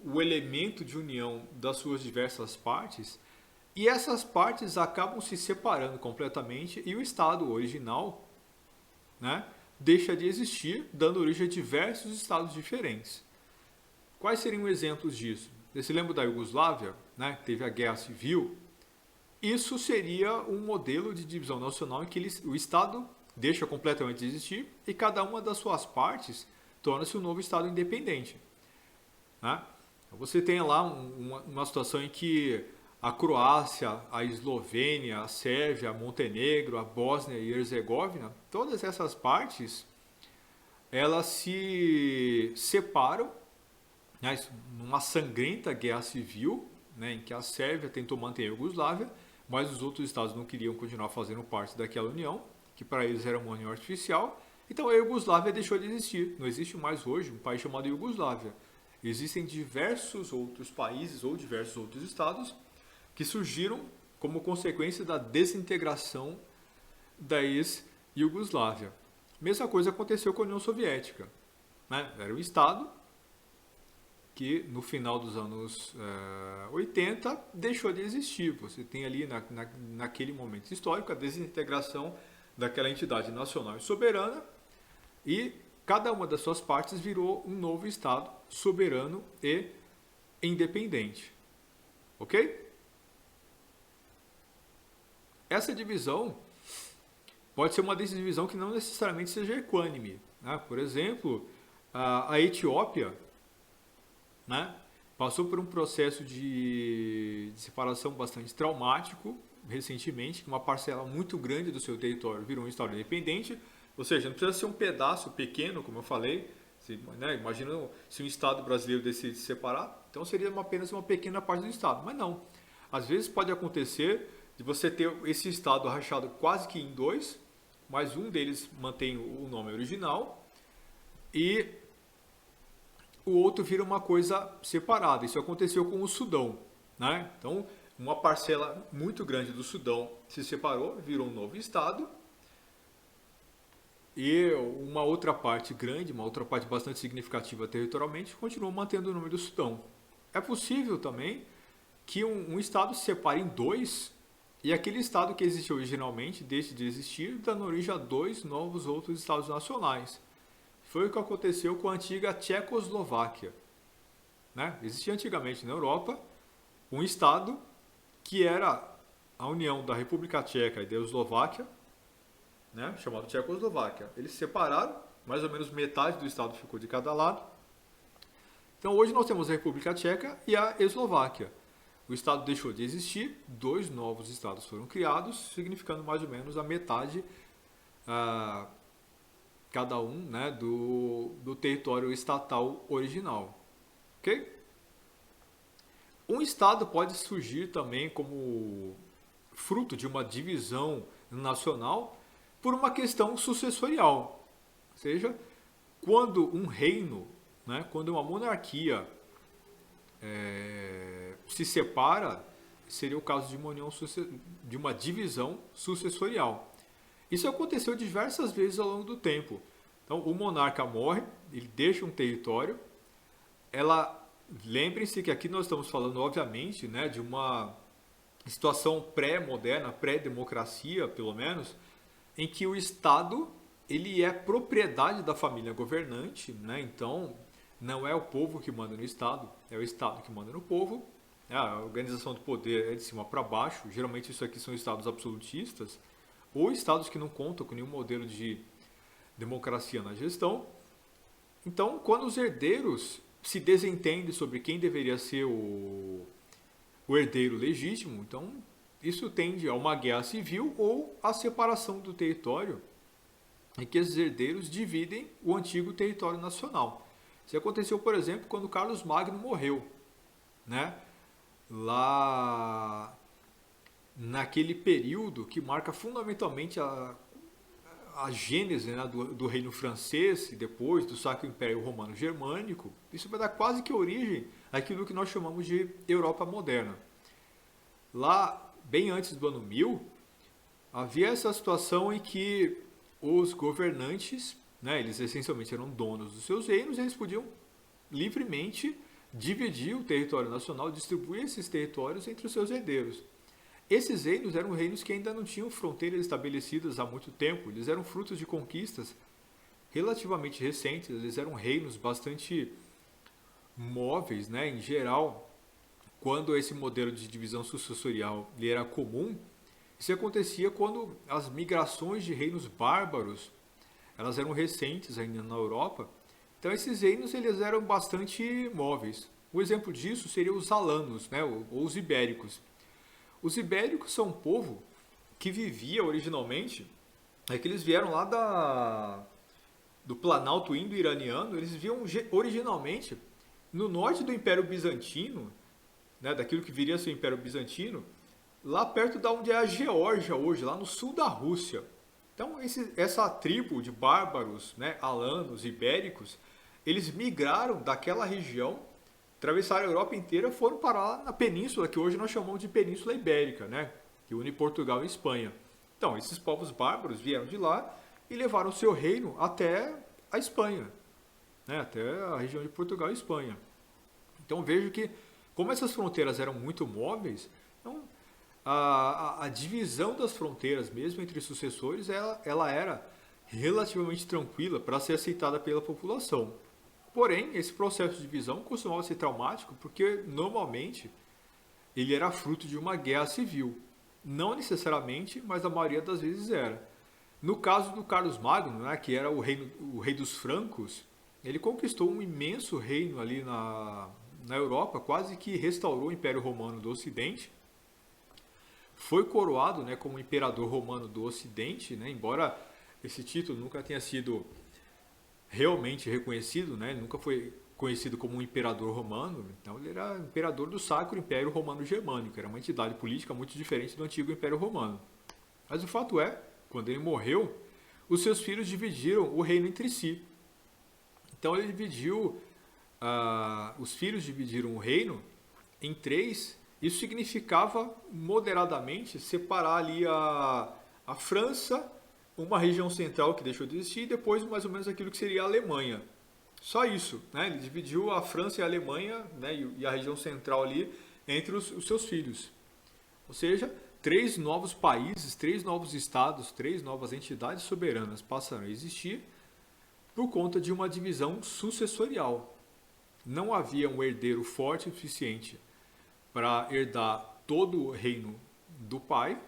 o elemento de união das suas diversas partes, e essas partes acabam se separando completamente e o estado original, né, deixa de existir, dando origem a diversos estados diferentes. Quais seriam exemplos disso? Você se lembra da Iugoslávia, né? Teve a guerra civil. Isso seria um modelo de divisão nacional em que o Estado deixa completamente de existir e cada uma das suas partes torna-se um novo Estado independente. Né? Você tem lá uma situação em que a Croácia, a Eslovênia, a Sérvia, a Montenegro, a Bósnia e Herzegovina, todas essas partes, elas se separam, né, numa sangrenta guerra civil, né, em que a Sérvia tentou manter a Iugoslávia, mas os outros estados não queriam continuar fazendo parte daquela união, que para eles era uma união artificial. Então a Iugoslávia deixou de existir. Não existe mais hoje um país chamado Iugoslávia. Existem diversos outros países ou diversos outros estados que surgiram como consequência da desintegração da ex-Iugoslávia. Mesma coisa aconteceu com a União Soviética. Né? Era um estado que no final dos anos 80 deixou de existir. Você tem ali naquele momento histórico a desintegração daquela entidade nacional e soberana e cada uma das suas partes virou um novo Estado soberano e independente. Ok? Essa divisão pode ser uma divisão que não necessariamente seja equânime. Né? Por exemplo, a Etiópia, né, passou por um processo de separação bastante traumático recentemente, que uma parcela muito grande do seu território virou um Estado independente, ou seja, não precisa ser um pedaço pequeno, como eu falei, né, imagina se um Estado brasileiro decide se separar, então seria apenas uma pequena parte do Estado, mas não. Às vezes pode acontecer de você ter esse Estado rachado quase que em dois, mas um deles mantém o nome original e o outro vira uma coisa separada. Isso aconteceu com o Sudão. Né? Então, uma parcela muito grande do Sudão se separou, virou um novo Estado. E uma outra parte grande, uma outra parte bastante significativa territorialmente, continuou mantendo o nome do Sudão. É possível também que um Estado se separe em dois e aquele Estado que existiu originalmente deixe de existir, dando origem a dois novos outros Estados nacionais. Foi o que aconteceu com a antiga Tchecoslováquia. Né? Existia antigamente na Europa um Estado que era a união da República Tcheca e da Eslováquia, né? Chamado Tchecoslováquia. Eles se separaram, mais ou menos metade do Estado ficou de cada lado. Então hoje nós temos a República Tcheca e a Eslováquia. O Estado deixou de existir, dois novos Estados foram criados, significando mais ou menos a metade cada um, né, do território estatal original. Ok? Um Estado pode surgir também como fruto de uma divisão nacional por uma questão sucessorial. Ou seja, quando um reino, né, quando uma monarquia se separa, seria o caso de uma união de uma divisão sucessorial. Isso aconteceu diversas vezes ao longo do tempo. Então, o monarca morre, ele deixa um território. Lembrem-se que aqui nós estamos falando, obviamente, né, de uma situação pré-moderna, pré-democracia, pelo menos, em que o Estado ele é propriedade da família governante, né? Então, não é o povo que manda no Estado, é o Estado que manda no povo. A organização do poder é de cima para baixo. Geralmente isso aqui são estados absolutistas ou estados que não contam com nenhum modelo de democracia na gestão. Então, quando os herdeiros se desentendem sobre quem deveria ser o herdeiro legítimo, então isso tende a uma guerra civil ou a separação do território, em que esses herdeiros dividem o antigo território nacional. Isso aconteceu, por exemplo, quando Carlos Magno morreu, né? Lá naquele período que marca fundamentalmente a gênese, né, do reino francês e depois do Sacro Império Romano Germânico. Isso vai dar quase que origem àquilo que nós chamamos de Europa moderna. Lá, bem antes do ano 1000, havia essa situação em que os governantes, né, eles essencialmente eram donos dos seus reinos, e eles podiam livremente dividir o território nacional, distribuir esses territórios entre os seus herdeiros. Esses reinos eram reinos que ainda não tinham fronteiras estabelecidas há muito tempo, eles eram frutos de conquistas relativamente recentes, eles eram reinos bastante móveis, né, em geral. quando esse modelo de divisão sucessorial ele era comum, isso acontecia quando as migrações de reinos bárbaros elas eram recentes ainda na Europa. Então esses reinos eles eram bastante móveis. Um exemplo disso seria os alanos, né, ou os ibéricos. Os ibéricos são um povo que vivia originalmente, é que eles vieram lá do Planalto Indo-Iraniano, eles viviam originalmente no norte do Império Bizantino, né, daquilo que viria a ser o Império Bizantino, lá perto da onde é a Geórgia hoje, lá no sul da Rússia. Então essa tribo de bárbaros, né, alanos, ibéricos, eles migraram daquela região, atravessaram a Europa inteira, foram parar lá na península, que hoje nós chamamos de Península Ibérica, né, que une Portugal e Espanha. Então, esses povos bárbaros vieram de lá e levaram o seu reino até a Espanha, né, até a região de Portugal e Espanha. Então, vejo que, como essas fronteiras eram muito móveis, então, a divisão das fronteiras, mesmo entre sucessores, ela era relativamente tranquila para ser aceitada pela população. Porém, esse processo de divisão costumava ser traumático porque, normalmente, ele era fruto de uma guerra civil. Não necessariamente, mas a maioria das vezes era. No caso do Carlos Magno, né, que era o rei dos francos, ele conquistou um imenso reino ali na Europa, quase que restaurou o Império Romano do Ocidente. Foi coroado, né, como imperador romano do Ocidente, né, embora esse título nunca tenha sido realmente reconhecido, né, nunca foi conhecido como um imperador romano. Então ele era imperador do Sacro Império Romano Germânico, era uma entidade política muito diferente do antigo Império Romano. Mas o fato é, quando ele morreu, os seus filhos dividiram o reino entre si. Então ele dividiu, os filhos dividiram o reino em três. Isso significava moderadamente separar ali a França, uma região central que deixou de existir, e depois mais ou menos aquilo que seria a Alemanha. Só isso, né? Ele dividiu a França e a Alemanha, né, e a região central ali entre os seus filhos. Ou seja, 3 novos países, 3 novos estados, 3 novas entidades soberanas passaram a existir por conta de uma divisão sucessorial. Não havia um herdeiro forte o suficiente para herdar todo o reino do pai,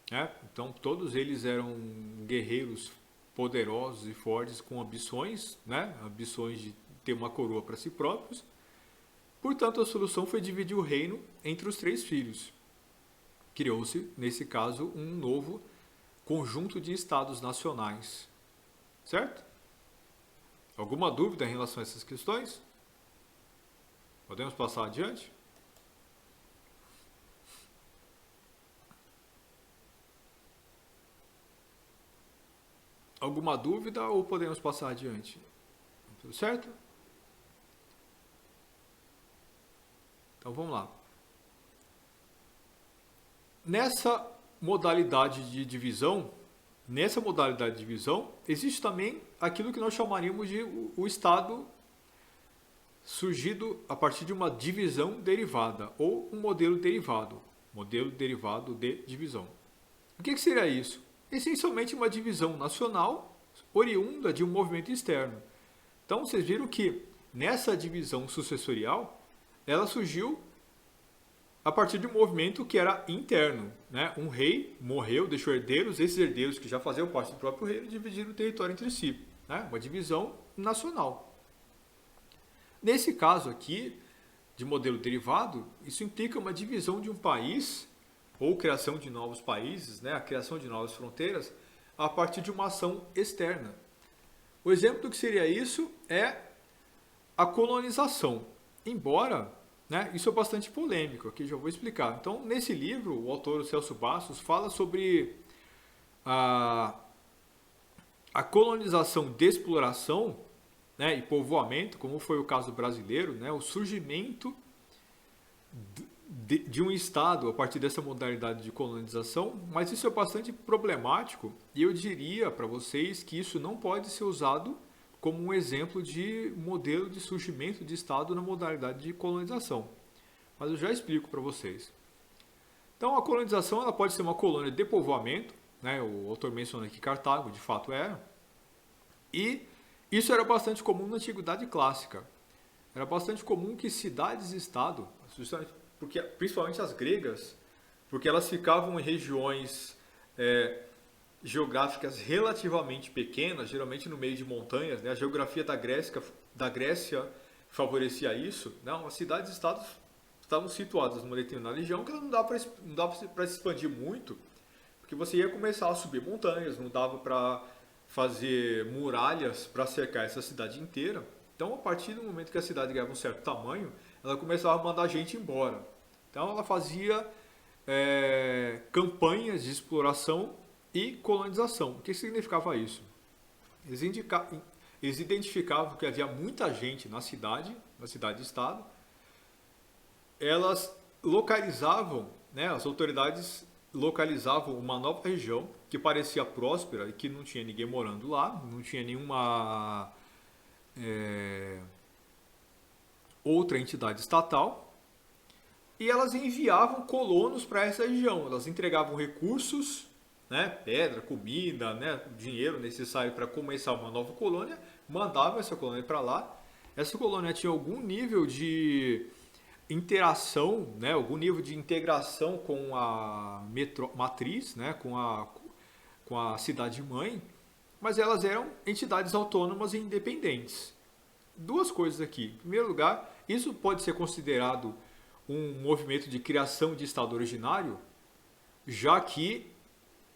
né? Então todos eles eram guerreiros poderosos e fortes com ambições, né? Ambições de ter uma coroa para si próprios. Portanto, a solução foi dividir o reino entre os 3 filhos. Criou-se, nesse caso, um novo conjunto de estados nacionais. Certo? Alguma dúvida em relação a essas questões? Podemos passar adiante? Alguma dúvida ou podemos passar adiante? Tudo certo? Então vamos lá. Nessa modalidade de divisão, existe também aquilo que nós chamaríamos de o Estado surgido a partir de uma divisão derivada, ou um modelo derivado de divisão. O que seria isso? Essencialmente uma divisão nacional oriunda de um movimento externo. Então vocês viram que nessa divisão sucessorial, ela surgiu a partir de um movimento que era interno, né? Um rei morreu, deixou herdeiros, esses herdeiros que já faziam parte do próprio reino dividiram o território entre si, né? Uma divisão nacional. Nesse caso aqui, de modelo derivado, isso implica uma divisão de um país, ou criação de novos países, né? A criação de novas fronteiras, a partir de uma ação externa. O exemplo do que seria isso é a colonização. Embora, né, isso é bastante polêmico, aqui já vou explicar. Então, nesse livro, o autor Celso Bastos fala sobre a colonização de exploração, né, e povoamento, como foi o caso brasileiro, né, o surgimento de um Estado a partir dessa modalidade de colonização, mas isso é bastante problemático e eu diria para vocês que isso não pode ser usado como um exemplo de modelo de surgimento de Estado na modalidade de colonização. Mas eu já explico para vocês. Então, a colonização ela pode ser uma colônia de povoamento, né? O autor menciona aqui Cartago, de fato era, e isso era bastante comum na Antiguidade Clássica. Era bastante comum que cidades-estado, porque principalmente as gregas, porque elas ficavam em regiões geográficas relativamente pequenas, geralmente no meio de montanhas, né? A geografia da Grécia favorecia isso, né? As cidades-estados estavam situadas numa determinada região que não dava para se expandir muito, porque você ia começar a subir montanhas, não dava para fazer muralhas para cercar essa cidade inteira. Então, a partir do momento que a cidade ganhava um certo tamanho, ela começava a mandar gente embora. Então, ela fazia campanhas de exploração e colonização. O que significava isso? Eles, eles identificavam que havia muita gente na cidade-estado. Elas localizavam, né, as autoridades localizavam uma nova região que parecia próspera e que não tinha ninguém morando lá, não tinha nenhuma outra entidade estatal, e elas enviavam colonos para essa região. Elas entregavam recursos, né, pedra, comida, né, dinheiro necessário para começar uma nova colônia, mandavam essa colônia para lá. Essa colônia tinha algum nível de interação, né, algum nível de integração com a matriz, né, com a cidade-mãe, mas elas eram entidades autônomas e independentes. Duas coisas aqui. Em primeiro lugar, isso pode ser considerado um movimento de criação de Estado originário, já que,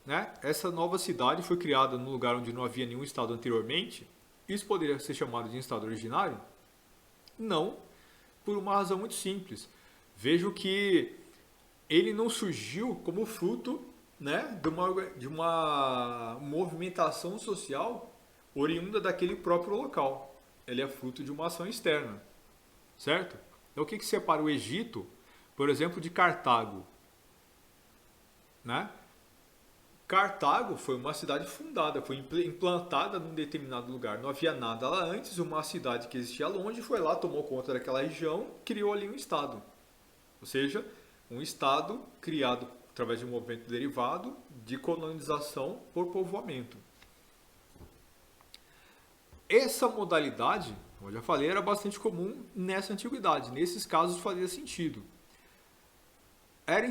né, essa nova cidade foi criada num lugar onde não havia nenhum Estado anteriormente. Isso poderia ser chamado de Estado originário? Não, por uma razão muito simples. Vejo que ele não surgiu como fruto, né, de uma movimentação social oriunda daquele próprio local. Ele é fruto de uma ação externa, certo? Então, o que separa o Egito, por exemplo, de Cartago? Né? Cartago foi uma cidade fundada, foi implantada num determinado lugar. Não havia nada lá antes, uma cidade que existia longe foi lá, tomou conta daquela região, criou ali um estado. Ou seja, um estado criado através de um movimento derivado de colonização por povoamento. Essa modalidade, como eu já falei, era bastante comum nessa antiguidade. Nesses casos fazia sentido. É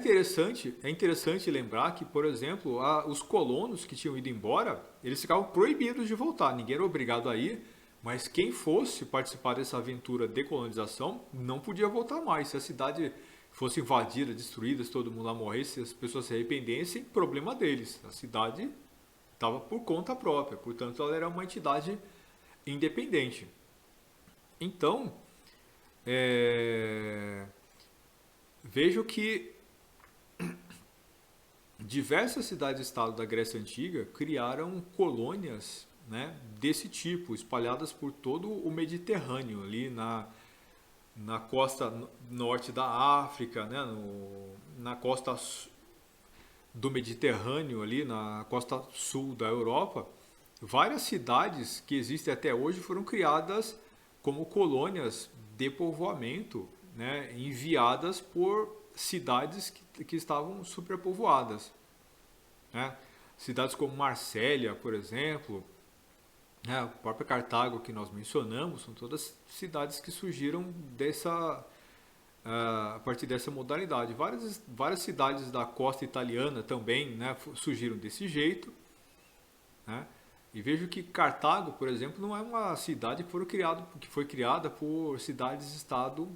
interessante lembrar que, por exemplo, os colonos que tinham ido embora, eles ficavam proibidos de voltar. Ninguém era obrigado a ir, mas quem fosse participar dessa aventura de colonização não podia voltar mais. Se a cidade fosse invadida, destruída, se todo mundo lá morresse, se as pessoas se arrependessem, problema deles. A cidade estava por conta própria, portanto ela era uma entidade independente. Então, vejo que diversas cidades-estado da Grécia Antiga criaram colônias, né, desse tipo, espalhadas por todo o Mediterrâneo, ali na costa norte da África, né, na costa do Mediterrâneo, ali na costa sul da Europa. Várias cidades que existem até hoje foram criadas como colônias de povoamento, né, enviadas por cidades que estavam superpovoadas. Né? Cidades como Marsella, por exemplo, né, a própria Cartago que nós mencionamos, são todas cidades que surgiram a partir dessa modalidade. Várias cidades da costa italiana também, né, surgiram desse jeito. Né? E vejo que Cartago, por exemplo, não é uma cidade que foi criada por cidades-estado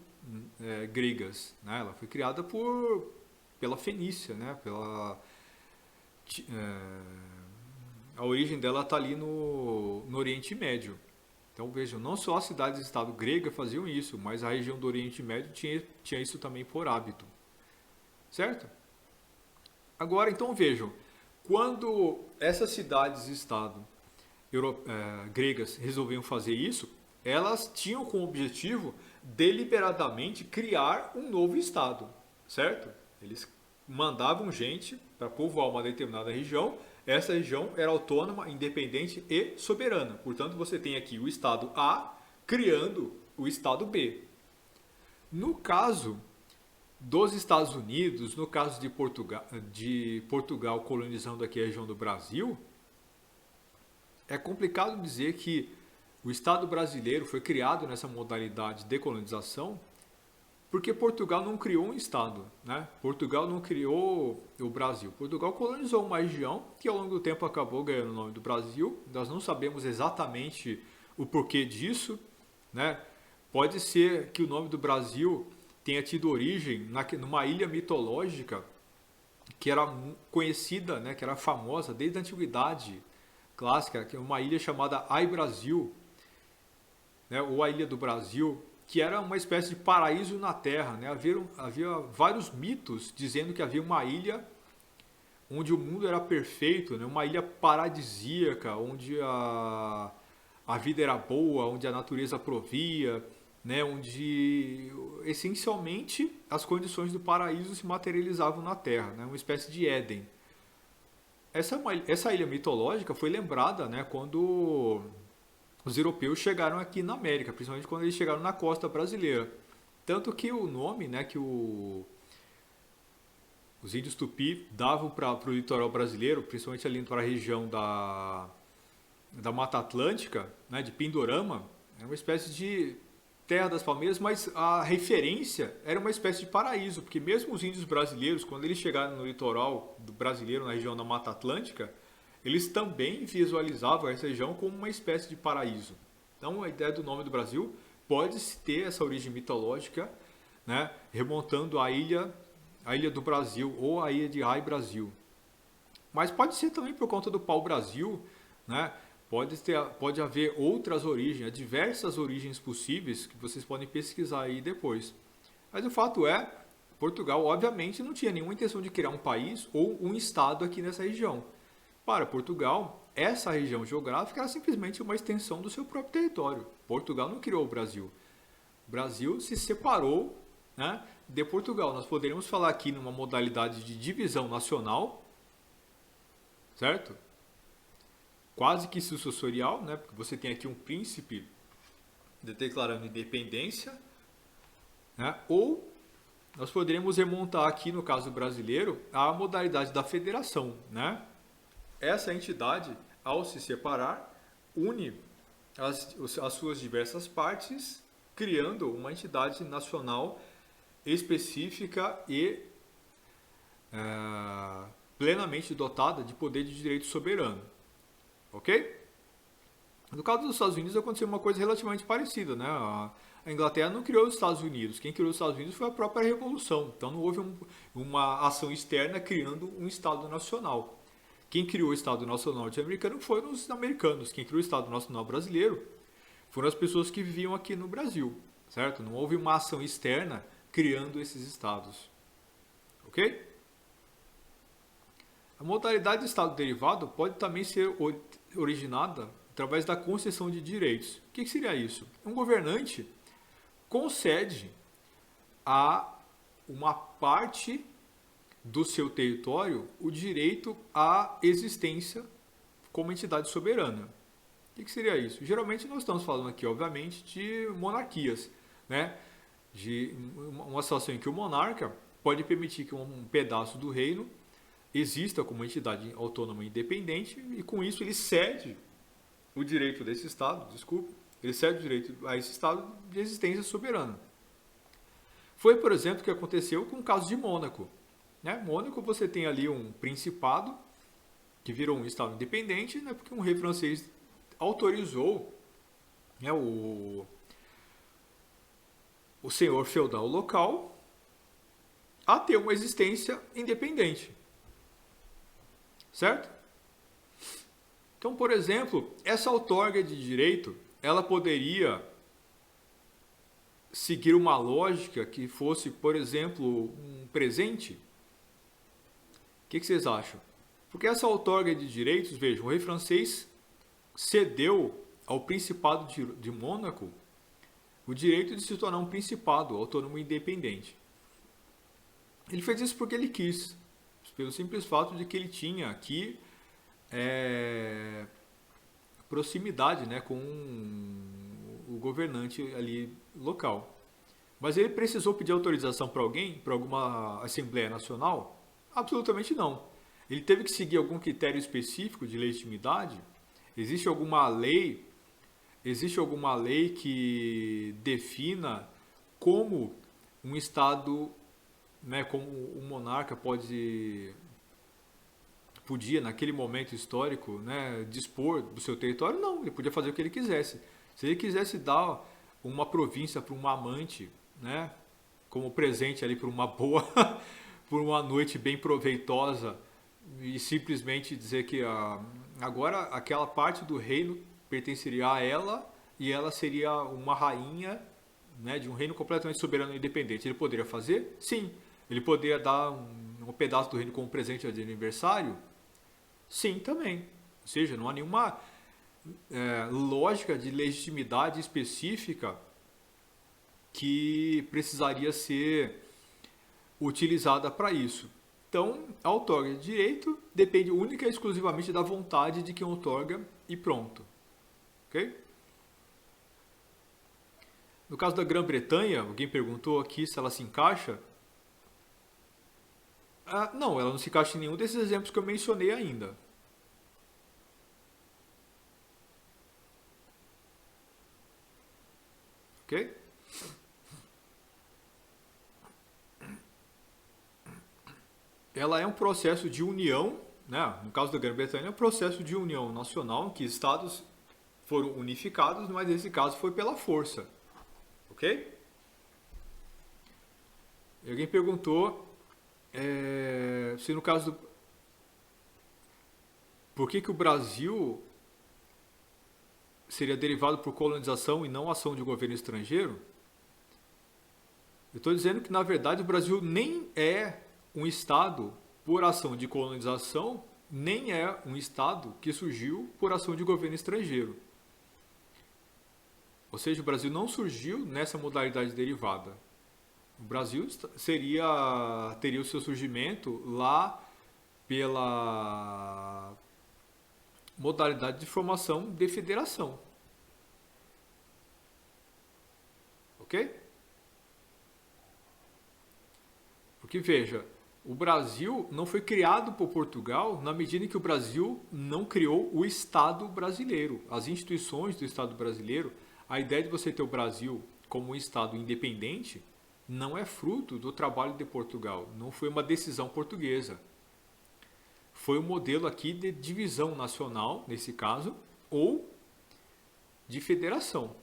gregas. Né? Ela foi criada pela Fenícia, né? A origem dela está ali no Oriente Médio. Então vejam, não só as cidades-estado gregas faziam isso, mas a região do Oriente Médio tinha isso também por hábito. Certo? Agora, então vejam, quando essas cidades-estado gregas resolviam fazer isso, elas tinham como objetivo deliberadamente criar um novo estado, certo? Eles mandavam gente para povoar uma determinada região. Essa região era autônoma, independente e soberana. Portanto, você tem aqui o estado A criando o estado B. No caso dos Estados Unidos, no caso de Portugal colonizando aqui a região do Brasil, é complicado dizer que o Estado brasileiro foi criado nessa modalidade de colonização, Porque Portugal não criou um estado, né? Portugal não criou o Brasil. Portugal colonizou uma região que ao longo do tempo acabou ganhando o nome do Brasil. Nós não sabemos exatamente o porquê disso, né? Pode ser que o nome do Brasil tenha tido origem numa ilha mitológica que era conhecida, né, que era famosa desde a antiguidade clássica, que é uma ilha chamada Ai Brasil, né, ou a Ilha do Brasil, que era uma espécie de paraíso na Terra, né? Havia vários mitos dizendo que havia uma ilha onde o mundo era perfeito, né? Uma ilha paradisíaca, onde a vida era boa, onde a natureza provia, né? Onde essencialmente as condições do paraíso se materializavam na Terra, né? Uma espécie de Éden. Essa ilha mitológica foi lembrada, né, quando os europeus chegaram aqui na América, principalmente quando eles chegaram na costa brasileira. Tanto que o nome, né, que os índios tupi davam para o litoral brasileiro, principalmente ali para a região da Mata Atlântica, né, de Pindorama, é uma espécie de terra das palmeiras, mas a referência era uma espécie de paraíso, porque mesmo os índios brasileiros, quando eles chegaram no litoral do brasileiro, na região da Mata Atlântica, eles também visualizavam essa região como uma espécie de paraíso. Então a ideia do nome do Brasil pode ter essa origem mitológica, né, remontando à ilha do Brasil ou a ilha de Ai Brasil. Mas pode ser também por conta do pau-brasil, né? Pode haver outras origens, diversas origens possíveis que vocês podem pesquisar aí depois. Mas o fato é, Portugal obviamente não tinha nenhuma intenção de criar um país ou um estado aqui nessa região. Para Portugal, essa região geográfica era simplesmente uma extensão do seu próprio território. Portugal não criou o Brasil. O Brasil se separou, né, de Portugal. Nós poderíamos falar aqui numa modalidade de divisão nacional, certo? Quase que sucessorial, né? Porque você tem aqui um príncipe declarando independência, né? Ou nós poderíamos remontar aqui, no caso brasileiro, a modalidade da federação, né? Essa entidade, ao se separar, une as suas diversas partes, criando uma entidade nacional específica e plenamente dotada de poder de direito soberano. Ok? No caso dos Estados Unidos aconteceu uma coisa relativamente parecida, né? A Inglaterra não criou os Estados Unidos. Quem criou os Estados Unidos foi a própria Revolução. Então não houve uma ação externa criando um Estado Nacional. Quem criou o Estado Nacional norte-americano foram os americanos. Quem criou o Estado Nacional brasileiro foram as pessoas que viviam aqui no Brasil, certo? Não houve uma ação externa criando esses estados. Ok? A modalidade de Estado derivado pode também ser originada através da concessão de direitos. O que seria isso? Um governante concede a uma parte do seu território o direito à existência como entidade soberana. O que seria isso? Geralmente nós estamos falando aqui, obviamente, de monarquias, né? De uma situação em que o monarca pode permitir que um pedaço do reino exista como entidade autônoma e independente e com isso ele cede o direito desse Estado, ele cede o direito a esse Estado de existência soberana. Foi, por exemplo, o que aconteceu com o caso de Mônaco. Né? Mônaco, você tem ali um principado que virou um Estado independente, né? Porque um rei francês autorizou, né, o senhor feudal local a ter uma existência independente. Certo? Então, por exemplo, essa outorga de direito, ela poderia seguir uma lógica que fosse, por exemplo, um presente? O que vocês acham? Porque essa outorga de direitos, vejam, o rei francês cedeu ao Principado de Mônaco o direito de se tornar um principado autônomo e independente. Ele fez isso porque ele quis, pelo simples fato de que ele tinha aqui proximidade, né, com o governante ali local. Mas ele precisou pedir autorização para alguém, para alguma Assembleia Nacional? Absolutamente não. Ele teve que seguir algum critério específico de legitimidade? Existe alguma lei que defina como um Estado, né, como o monarca podia, naquele momento histórico, né, dispor do seu território, não, ele podia fazer o que ele quisesse. Se ele quisesse dar uma província para uma amante, né, como presente ali para uma boa, por uma noite bem proveitosa, e simplesmente dizer que agora aquela parte do reino pertenceria a ela e ela seria uma rainha, né, de um reino completamente soberano e independente. Ele poderia fazer? Sim. Ele poderia dar um pedaço do reino como presente de aniversário? Sim, também. Ou seja, não há nenhuma lógica de legitimidade específica que precisaria ser utilizada para isso. Então, a outorga de direito depende única e exclusivamente da vontade de quem outorga e pronto. Ok? No caso da Grã-Bretanha, alguém perguntou aqui se ela se encaixa. Não, ela não se encaixa em nenhum desses exemplos que eu mencionei ainda. Ok? Ela é um processo de união, né? No caso da Grã-Bretanha, é um processo de união nacional em que estados foram unificados, mas nesse caso foi pela força. Ok? E alguém perguntou se no caso do... Por que o Brasil seria derivado por colonização e não ação de governo estrangeiro? Eu estou dizendo que, na verdade, o Brasil nem é um Estado por ação de colonização, nem é um Estado que surgiu por ação de governo estrangeiro. Ou seja, o Brasil não surgiu nessa modalidade derivada. O Brasil teria o seu surgimento lá pela modalidade de formação de federação. Ok? Porque veja, o Brasil não foi criado por Portugal na medida em que o Brasil não criou o Estado brasileiro. As instituições do Estado brasileiro, a ideia de você ter o Brasil como um Estado independente não é fruto do trabalho de Portugal, não foi uma decisão portuguesa. Foi um modelo aqui de divisão nacional, nesse caso, ou de federação.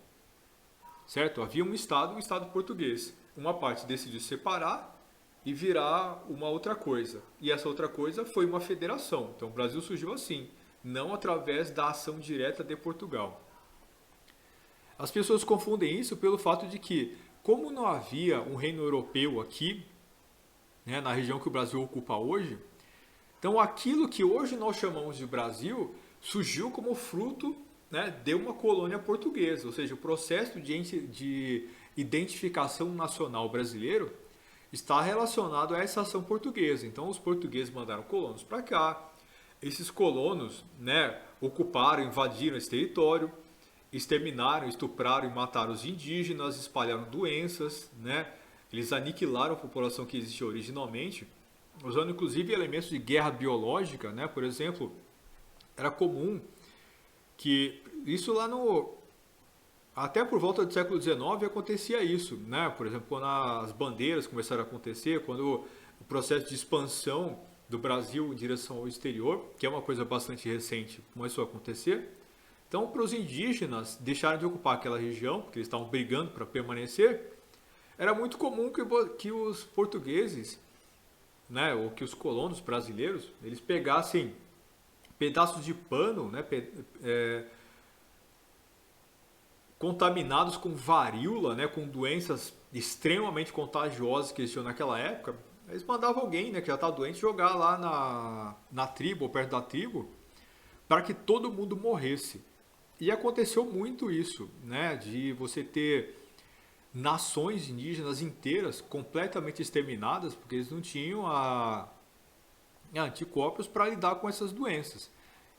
Certo? Havia um Estado português. Uma parte decidiu separar e virar uma outra coisa. E essa outra coisa foi uma federação. Então o Brasil surgiu assim, não através da ação direta de Portugal. As pessoas confundem isso pelo fato de que, como não havia um reino europeu aqui, né, na região que o Brasil ocupa hoje, então aquilo que hoje nós chamamos de Brasil surgiu como fruto, né, de uma colônia portuguesa. Ou seja, o processo de identificação nacional brasileiro está relacionado a essa ação portuguesa. Então os portugueses mandaram colonos para cá, esses colonos, né, ocuparam, invadiram esse território, exterminaram, estupraram e mataram os indígenas, espalharam doenças, né, eles aniquilaram a população que existia originalmente, usando inclusive elementos de guerra biológica, né, por exemplo, era comum que isso lá no... Até por volta do século XIX acontecia isso, né? Por exemplo, quando as bandeiras começaram a acontecer, quando o processo de expansão do Brasil em direção ao exterior, que é uma coisa bastante recente, começou a acontecer. Então, para os indígenas deixarem de ocupar aquela região, porque eles estavam brigando para permanecer, era muito comum que os portugueses, né, ou que os colonos brasileiros, eles pegassem pedaços de pano, né, contaminados com varíola, né, com doenças extremamente contagiosas que existiam naquela época, eles mandavam alguém, né, que já estava doente jogar lá na tribo, ou perto da tribo, para que todo mundo morresse. E aconteceu muito isso, né, de você ter nações indígenas inteiras completamente exterminadas, porque eles não tinham anticorpos para lidar com essas doenças.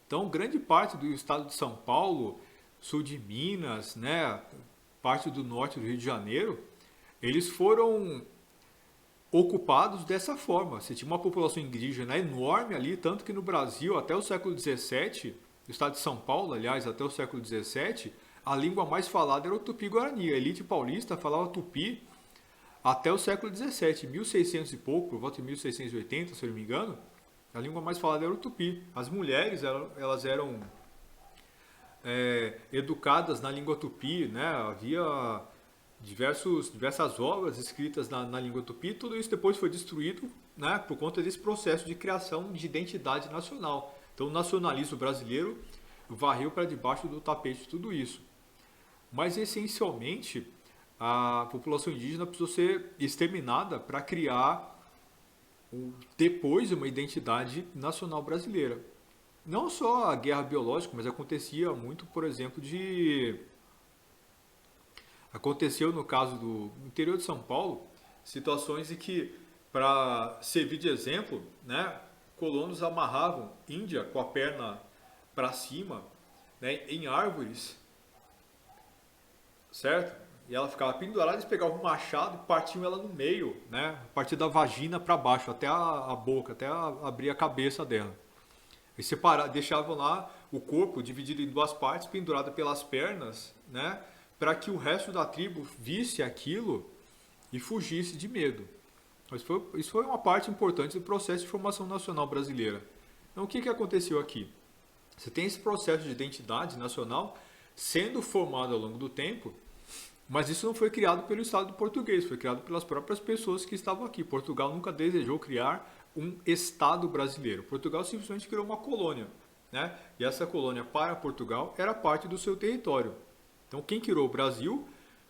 Então, grande parte do estado de São Paulo, sul de Minas, né, parte do norte do Rio de Janeiro, eles foram ocupados dessa forma. Você tinha uma população indígena enorme ali, tanto que no Brasil, até o século XVII, no estado de São Paulo, aliás, até o século XVII, a língua mais falada era o tupi-guarani. A elite paulista falava tupi até o século XVII, 1600 e pouco, por volta de 1680, se eu não me engano, a língua mais falada era o tupi. As mulheres, elas eram educadas na língua tupi, né? Havia diversas obras escritas na língua tupi, tudo isso depois foi destruído, né, por conta desse processo de criação de identidade nacional. Então o nacionalismo brasileiro varreu para debaixo do tapete tudo isso. Mas essencialmente a população indígena precisou ser exterminada para criar depois uma identidade nacional brasileira. Não só a guerra biológica, mas acontecia muito, por exemplo, aconteceu no caso do interior de São Paulo, situações em que, para servir de exemplo, né, colonos amarravam índia com a perna para cima, né, em árvores, certo? E ela ficava pendurada, eles pegavam um machado e partiam ela no meio, né, a partir da vagina para baixo, até a boca, até abrir a cabeça dela. E deixavam lá o corpo dividido em duas partes, pendurado pelas pernas, né, para que o resto da tribo visse aquilo e fugisse de medo. Isso foi uma parte importante do processo de formação nacional brasileira. Então, o que aconteceu aqui? Você tem esse processo de identidade nacional sendo formado ao longo do tempo, mas isso não foi criado pelo Estado português, foi criado pelas próprias pessoas que estavam aqui. Portugal nunca desejou criar um Estado brasileiro. Portugal simplesmente criou uma colônia, né? E essa colônia para Portugal era parte do seu território. Então, quem criou o Brasil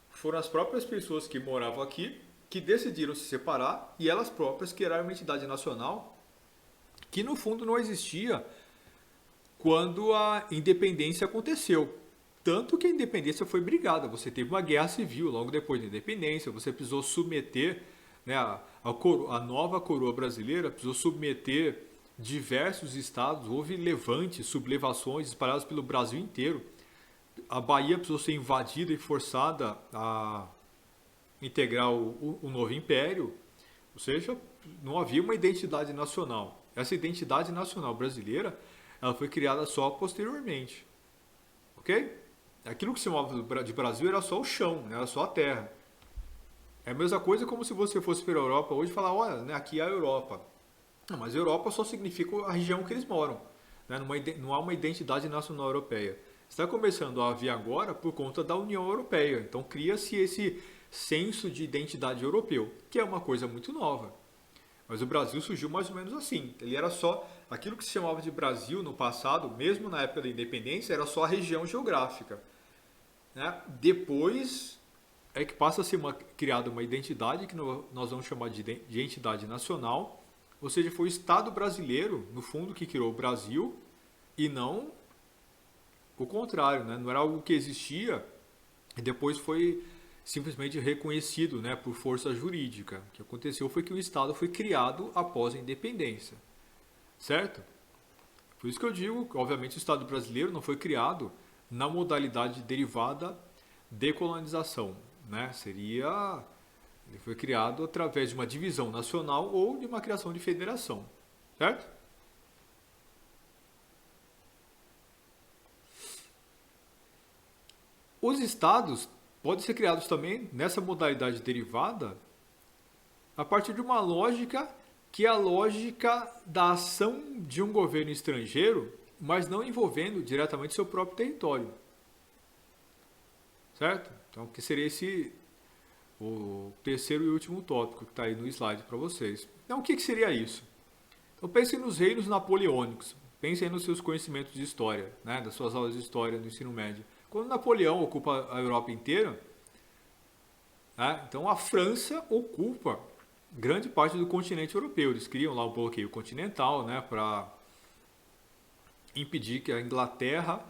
foram as próprias pessoas que moravam aqui, que decidiram se separar e elas próprias criaram uma entidade nacional que, no fundo, não existia quando a independência aconteceu. Tanto que a independência foi brigada. Você teve uma guerra civil logo depois da independência, você precisou submeter, né, a nova coroa brasileira precisou submeter diversos estados, houve levantes, sublevações espalhadas pelo Brasil inteiro. A Bahia precisou ser invadida e forçada a integrar o novo império, ou seja, não havia uma identidade nacional. Essa identidade nacional brasileira, ela foi criada só posteriormente, ok? Aquilo que se chamava de Brasil era só o chão, né? Era só a terra. É a mesma coisa como se você fosse para a Europa hoje e falar, olha, né, aqui é a Europa. Não, mas a Europa só significa a região que eles moram, né? Não há uma identidade nacional europeia. Está começando a haver agora por conta da União Europeia. Então cria-se esse senso de identidade europeu, que é uma coisa muito nova. Mas o Brasil surgiu mais ou menos assim. Ele era só aquilo que se chamava de Brasil no passado, mesmo na época da independência, era só a região geográfica, né? Depois é que passa a ser criada uma identidade que nós vamos chamar de entidade nacional, ou seja, foi o Estado brasileiro, no fundo, que criou o Brasil e não o contrário, né? Não era algo que existia e depois foi simplesmente reconhecido, né, por força jurídica. O que aconteceu foi que o Estado foi criado após a independência, certo? Por isso que eu digo que, obviamente, o Estado brasileiro não foi criado na modalidade derivada de colonização, né? Ele foi criado através de uma divisão nacional ou de uma criação de federação, certo? Os estados podem ser criados também nessa modalidade derivada a partir de uma lógica que é a lógica da ação de um governo estrangeiro, mas não envolvendo diretamente seu próprio território. Certo? Então, que seria o terceiro e último tópico que está aí no slide para vocês. Então, o que seria isso? Então, pensem nos reinos napoleônicos. Pensem nos seus conhecimentos de história, né? Das suas aulas de história do ensino médio. Quando Napoleão ocupa a Europa inteira, né? Então a França ocupa grande parte do continente europeu. Eles criam lá um bloqueio continental, né, para impedir que a Inglaterra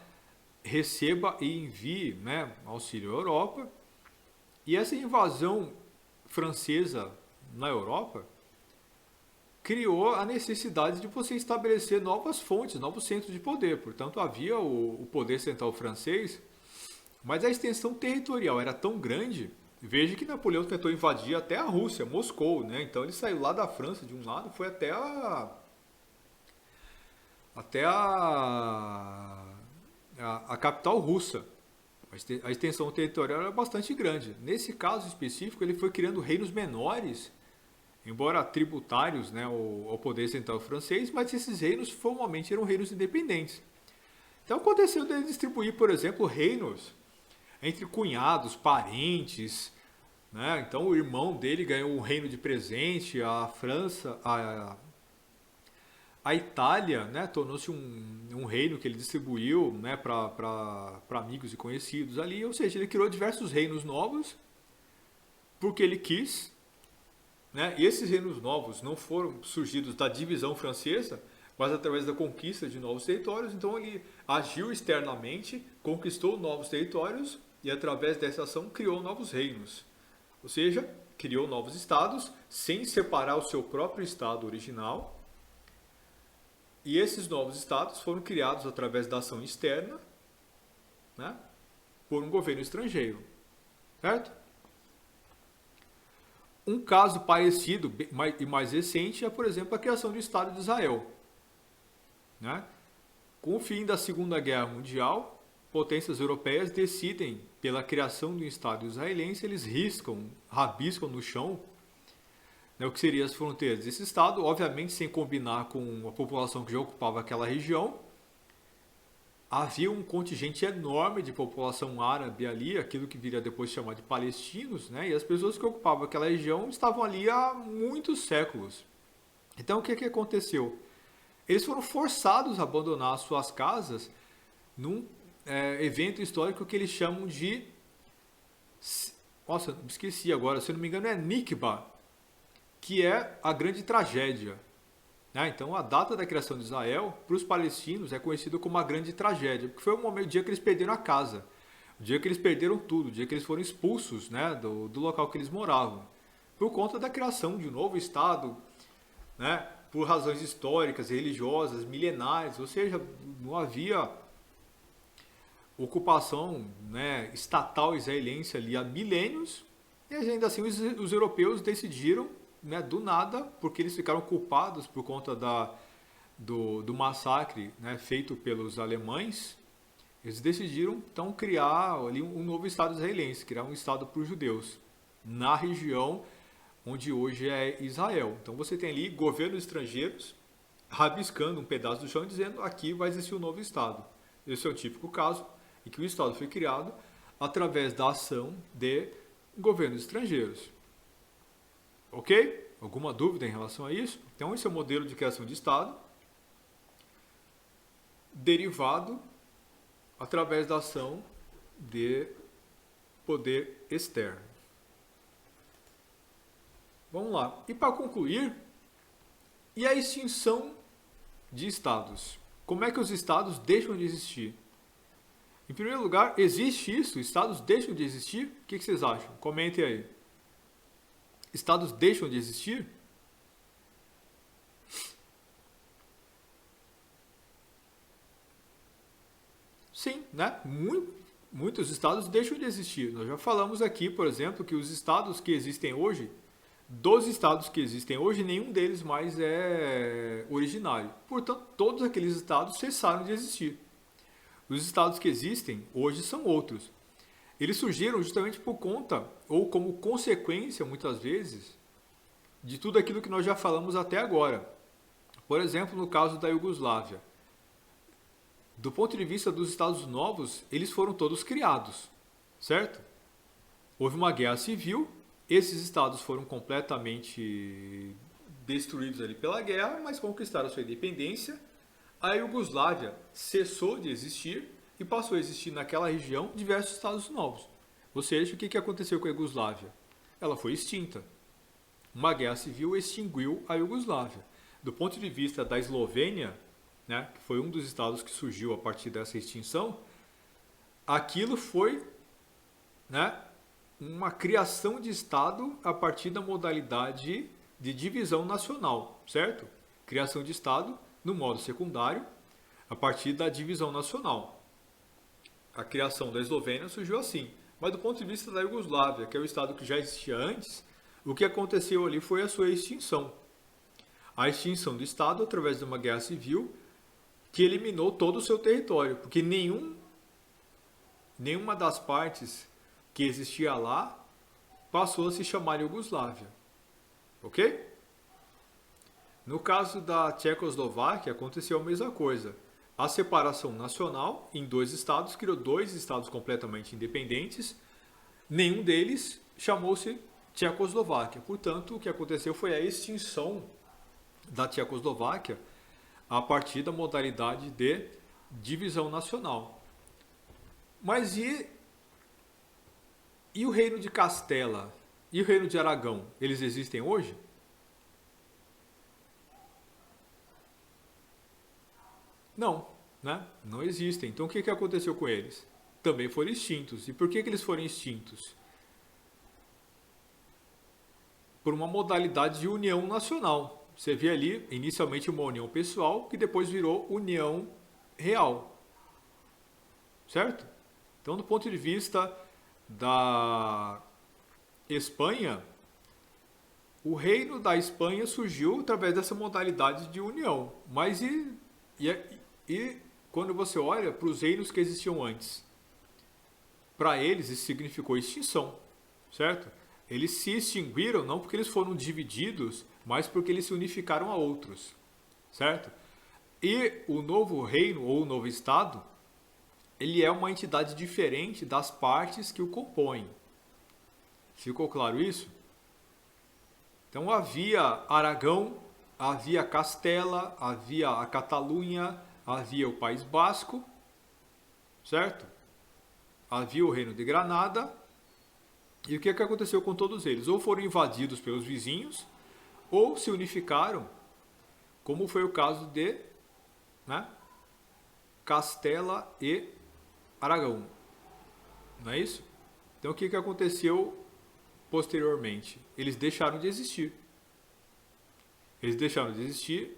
receba e envie, né, auxílio à Europa. E essa invasão francesa na Europa criou a necessidade de você estabelecer novas fontes, novos centros de poder. Portanto, havia o poder central francês, mas a extensão territorial era tão grande. Veja que Napoleão tentou invadir até a Rússia, Moscou, né? Então ele saiu lá da França de um lado, foi até a capital russa, A extensão territorial era bastante grande. Nesse caso específico, ele foi criando reinos menores, embora tributários, né, ao poder central francês, mas esses reinos formalmente eram reinos independentes. Então aconteceu de distribuir, por exemplo, reinos entre cunhados, parentes, né? Então o irmão dele ganhou um reino de presente, a França, a Itália, né, tornou-se um reino que ele distribuiu, né, para amigos e conhecidos ali, ou seja, ele criou diversos reinos novos porque ele quis, né, e esses reinos novos não foram surgidos da divisão francesa, mas através da conquista de novos territórios. Então ele agiu externamente, conquistou novos territórios e através dessa ação criou novos reinos. Ou seja, criou novos estados sem separar o seu próprio estado original. E esses novos estados foram criados através da ação externa, né, por um governo estrangeiro. Certo? Um caso parecido e mais recente é, por exemplo, a criação do Estado de Israel. Né? Com o fim da Segunda Guerra Mundial, potências europeias decidem pela criação de um Estado israelense, eles rabiscam no chão, né, o que seriam as fronteiras desse Estado, obviamente sem combinar com a população que já ocupava aquela região. Havia um contingente enorme de população árabe ali, aquilo que viria depois chamar de palestinos, né, e as pessoas que ocupavam aquela região estavam ali há muitos séculos. Então o que aconteceu? Eles foram forçados a abandonar suas casas num evento histórico que eles chamam de... Nossa, esqueci agora, se eu não me engano é Nikba, que é a grande tragédia. Né? Então a data da criação de Israel, para os palestinos, é conhecida como a grande tragédia, porque foi o dia que eles perderam a casa, o dia que eles perderam tudo, o dia que eles foram expulsos, né, do local que eles moravam, por conta da criação de um novo Estado, né, por razões históricas, religiosas, milenares, ou seja, não havia ocupação, né, estatal israelense ali há milênios, e ainda assim os europeus decidiram, né, do nada, porque eles ficaram culpados por conta do massacre, né, feito pelos alemães, eles decidiram então criar ali um novo Estado israelense, criar um Estado para os judeus, na região onde hoje é Israel. Então você tem ali governos estrangeiros rabiscando um pedaço do chão e dizendo aqui vai existir um novo Estado. Esse é o típico caso em que o Estado foi criado através da ação de governos estrangeiros. Ok? Alguma dúvida em relação a isso? Então esse é o modelo de criação de Estado derivado através da ação de poder externo. Vamos lá. E para concluir, e a extinção de estados? Como é que os estados deixam de existir? Em primeiro lugar, existe isso? Estados deixam de existir? O que vocês acham? Comentem aí. Estados deixam de existir? Sim, né? Muitos estados deixam de existir. Nós já falamos aqui, por exemplo, que os estados que existem hoje, dos estados que existem hoje, nenhum deles mais é originário. Portanto, todos aqueles estados cessaram de existir. Os estados que existem hoje são outros. Eles surgiram justamente por conta, ou como consequência, muitas vezes, de tudo aquilo que nós já falamos até agora. Por exemplo, no caso da Iugoslávia. Do ponto de vista dos estados novos, eles foram todos criados, certo? Houve uma guerra civil, esses estados foram completamente destruídos ali pela guerra, mas conquistaram sua independência. A Iugoslávia cessou de existir e passou a existir naquela região diversos estados novos. Ou seja, o que aconteceu com a Iugoslávia? Ela foi extinta. Uma guerra civil extinguiu a Iugoslávia. Do ponto de vista da Eslovênia, né, que foi um dos estados que surgiu a partir dessa extinção, aquilo foi, né, uma criação de estado a partir da modalidade de divisão nacional, certo? Criação de estado no modo secundário a partir da divisão nacional. A criação da Eslovênia surgiu assim, mas do ponto de vista da Iugoslávia, que é o estado que já existia antes, o que aconteceu ali foi a sua extinção. A extinção do estado através de uma guerra civil que eliminou todo o seu território, porque nenhuma das partes que existia lá passou a se chamar Iugoslávia. Ok? No caso da Tchecoslováquia, aconteceu a mesma coisa. A separação nacional em dois estados criou dois estados completamente independentes. Nenhum deles chamou-se Tchecoslováquia. Portanto, o que aconteceu foi a extinção da Tchecoslováquia a partir da modalidade de divisão nacional. Mas e o reino de Castela? E o reino de Aragão? Eles existem hoje? Não, né? Não existem. Então o que aconteceu com eles? Também foram extintos. E por que eles foram extintos? Por uma modalidade de união nacional. Você vê ali, inicialmente, uma união pessoal, que depois virou união real. Certo? Então, do ponto de vista da Espanha, o reino da Espanha surgiu através dessa modalidade de união. Mas e quando você olha para os reinos que existiam antes? Para eles, isso significou extinção, certo? Eles se extinguiram não porque eles foram divididos, mas porque eles se unificaram a outros, certo? E o novo reino ou o novo estado, ele é uma entidade diferente das partes que o compõem. Ficou claro isso? Então havia Aragão, havia Castela, havia a Catalunha, havia o País Basco, certo? Havia o reino de Granada. E o que aconteceu com todos eles? Ou foram invadidos pelos vizinhos, ou se unificaram, como foi o caso de, né, Castela e Aragão. Não é isso? Então o que aconteceu posteriormente? Eles deixaram de existir. Eles deixaram de existir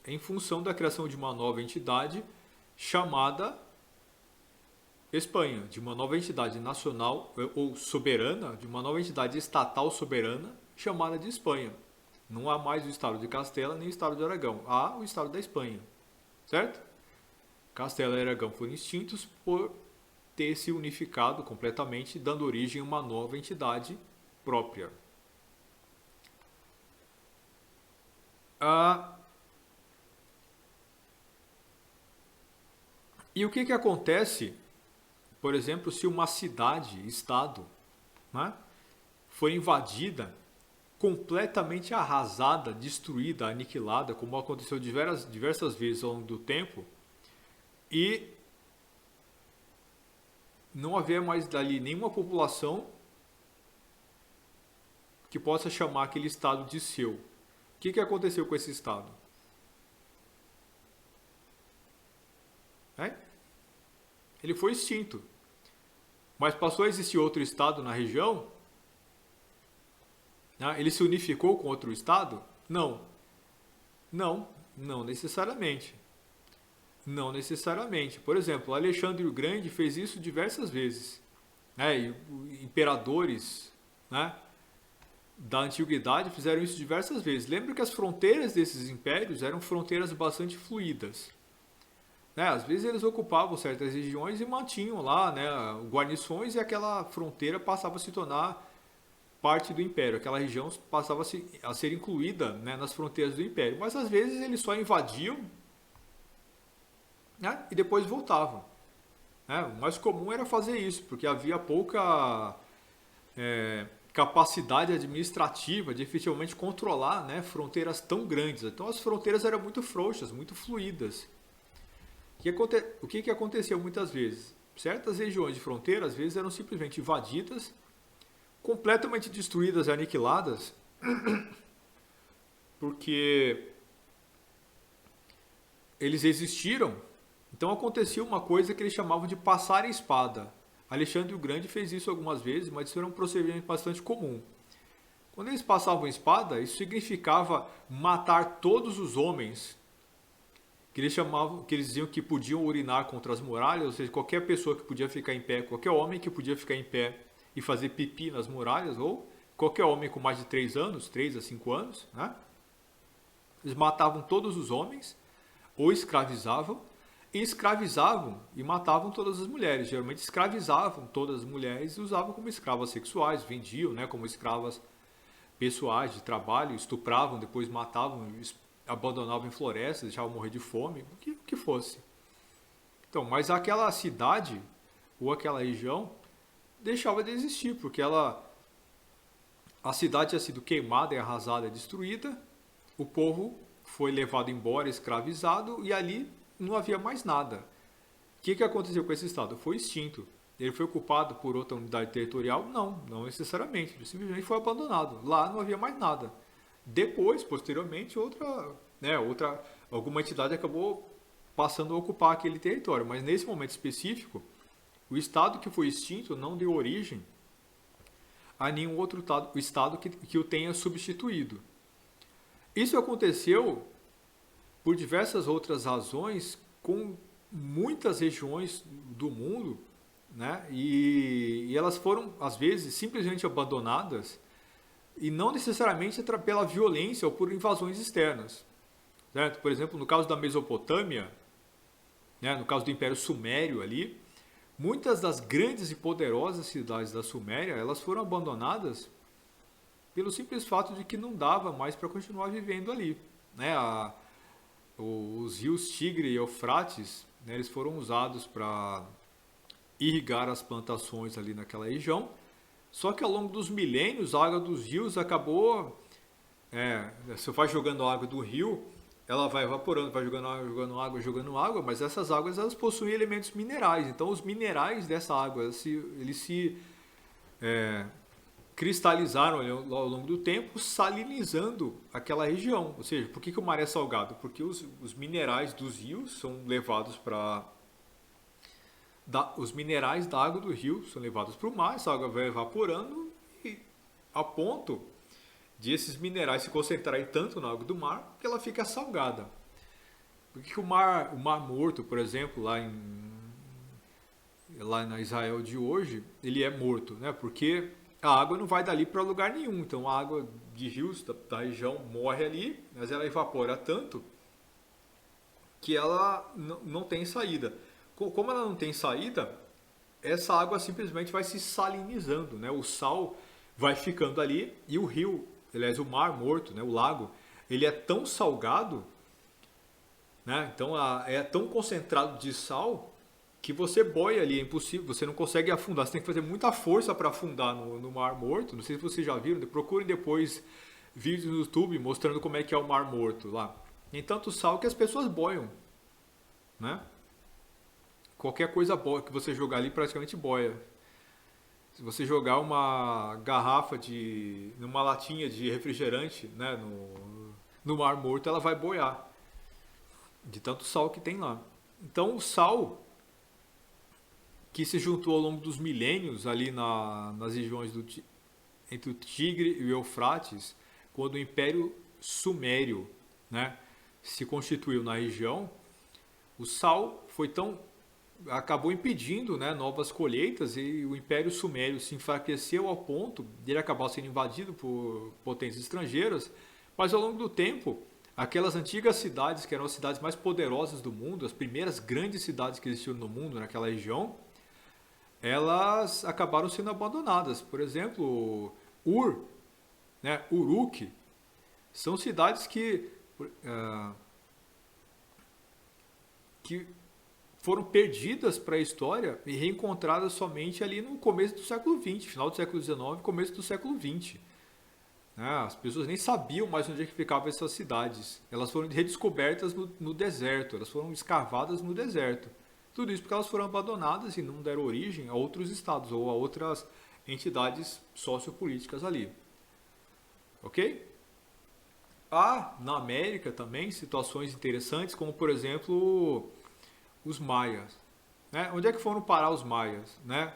em função da criação de uma nova entidade chamada Espanha, de uma nova entidade nacional ou soberana, de uma nova entidade estatal soberana chamada de Espanha. Não há mais o estado de Castela nem o estado de Aragão. Há o estado da Espanha. Certo? Castela e Aragão foram extintos por ter se unificado completamente, dando origem a uma nova entidade própria. E o que acontece, por exemplo, se uma cidade, estado, né, for invadida, completamente arrasada, destruída, aniquilada, como aconteceu diversas vezes ao longo do tempo, e não haver mais dali nenhuma população que possa chamar aquele estado de seu. O que aconteceu com esse estado? Ele foi extinto. Mas passou a existir outro estado na região? Ele se unificou com outro estado? Não. Não necessariamente. Não necessariamente. Por exemplo, Alexandre o Grande fez isso diversas vezes. E imperadores, né, da antiguidade fizeram isso diversas vezes. Lembra que as fronteiras desses impérios eram fronteiras bastante fluídas. Às vezes eles ocupavam certas regiões e mantinham lá, né, guarnições, e aquela fronteira passava a se tornar parte do império. Aquela região passava a ser incluída, né, nas fronteiras do império. Mas às vezes eles só invadiam, né, e depois voltavam. O mais comum era fazer isso, porque havia pouca capacidade administrativa de efetivamente controlar, né, fronteiras tão grandes. Então as fronteiras eram muito frouxas, muito fluídas. O que aconteceu muitas vezes? Certas regiões de fronteira, às vezes, eram simplesmente invadidas, completamente destruídas e aniquiladas, porque eles existiram. Então acontecia uma coisa que eles chamavam de passar a espada. Alexandre o Grande fez isso algumas vezes, mas isso era um procedimento bastante comum. Quando eles passavam a espada, isso significava matar todos os homens que eles diziam que podiam urinar contra as muralhas, ou seja, qualquer pessoa que podia ficar em pé, qualquer homem que podia ficar em pé e fazer pipi nas muralhas, ou qualquer homem com mais de 3 anos, 3 a 5 anos, né? Eles matavam todos os homens, ou escravizavam, e escravizavam e matavam todas as mulheres. Geralmente escravizavam todas as mulheres e usavam como escravas sexuais, vendiam, né, como escravas pessoais de trabalho, estupravam, depois matavam, abandonavam em florestas, deixavam morrer de fome, o que fosse. Então, mas aquela cidade ou aquela região deixava de existir, porque a cidade tinha sido queimada, arrasada, destruída, o povo foi levado embora, escravizado, e ali não havia mais nada. O que aconteceu com esse estado? Foi extinto. Ele foi ocupado por outra unidade territorial? Não, não necessariamente. Ele simplesmente foi abandonado. Lá não havia mais nada. Depois, posteriormente, alguma entidade acabou passando a ocupar aquele território. Mas nesse momento específico, o estado que foi extinto não deu origem a nenhum outro estado que o tenha substituído. Isso aconteceu por diversas outras razões com muitas regiões do mundo, né? E elas foram, às vezes, simplesmente abandonadas e não necessariamente pela violência ou por invasões externas. Certo? Por exemplo, no caso da Mesopotâmia, né? No caso do Império Sumério ali, muitas das grandes e poderosas cidades da Suméria, elas foram abandonadas pelo simples fato de que não dava mais para continuar vivendo ali. Né? Os rios Tigre e Eufrates, né, eles foram usados para irrigar as plantações ali naquela região, só que ao longo dos milênios a água dos rios acabou, você vai jogando a água do rio, ela vai evaporando, vai jogando água, mas essas águas elas possuem elementos minerais, então os minerais dessa água eles se cristalizaram ao longo do tempo, salinizando aquela região. Ou seja, por que o mar é salgado? Porque os minerais dos rios são levados para... Os minerais da água do rio são levados para o mar, essa água vai evaporando e a ponto de esses minerais se concentrarem tanto na água do mar que ela fica salgada. Por que o mar Morto, por exemplo, lá na Israel de hoje, ele é morto? Né? Porque a água não vai dali para lugar nenhum. Então a água de rios da região morre ali, mas ela evapora tanto que ela não tem saída. Como ela não tem saída, essa água simplesmente vai se salinizando, né? O sal vai ficando ali e o rio, aliás, o mar Morto, né? O lago, ele é tão salgado, né? Então é tão concentrado de sal que você boia ali, é impossível, você não consegue afundar, você tem que fazer muita força para afundar no mar Morto. Não sei se vocês já viram, procurem depois vídeos no YouTube mostrando como é que é o mar Morto lá. Tem tanto sal que as pessoas boiam, né? Qualquer coisa que você jogar ali praticamente boia. Se você jogar uma garrafa numa latinha de refrigerante, né, no mar Morto, ela vai boiar de tanto sal que tem lá. Então o sal que se juntou ao longo dos milênios ali nas regiões entre o Tigre e o Eufrates, quando o Império Sumério, né, se constituiu na região, o sal acabou impedindo, né, novas colheitas e o Império Sumério se enfraqueceu ao ponto de ele acabar sendo invadido por potências estrangeiras, mas ao longo do tempo, aquelas antigas cidades, que eram as cidades mais poderosas do mundo, as primeiras grandes cidades que existiam no mundo naquela região, elas acabaram sendo abandonadas. Por exemplo, né, Uruk, são cidades que foram perdidas para a história e reencontradas somente ali no começo do século XX, final do século XIX, começo do século XX. As pessoas nem sabiam mais onde é que ficavam essas cidades. Elas foram redescobertas no deserto, elas foram escavadas no deserto. Tudo isso porque elas foram abandonadas e não deram origem a outros estados ou a outras entidades sociopolíticas ali. Ok? Há na América também situações interessantes, como por exemplo os maias. Né? Onde é que foram parar os maias? Né?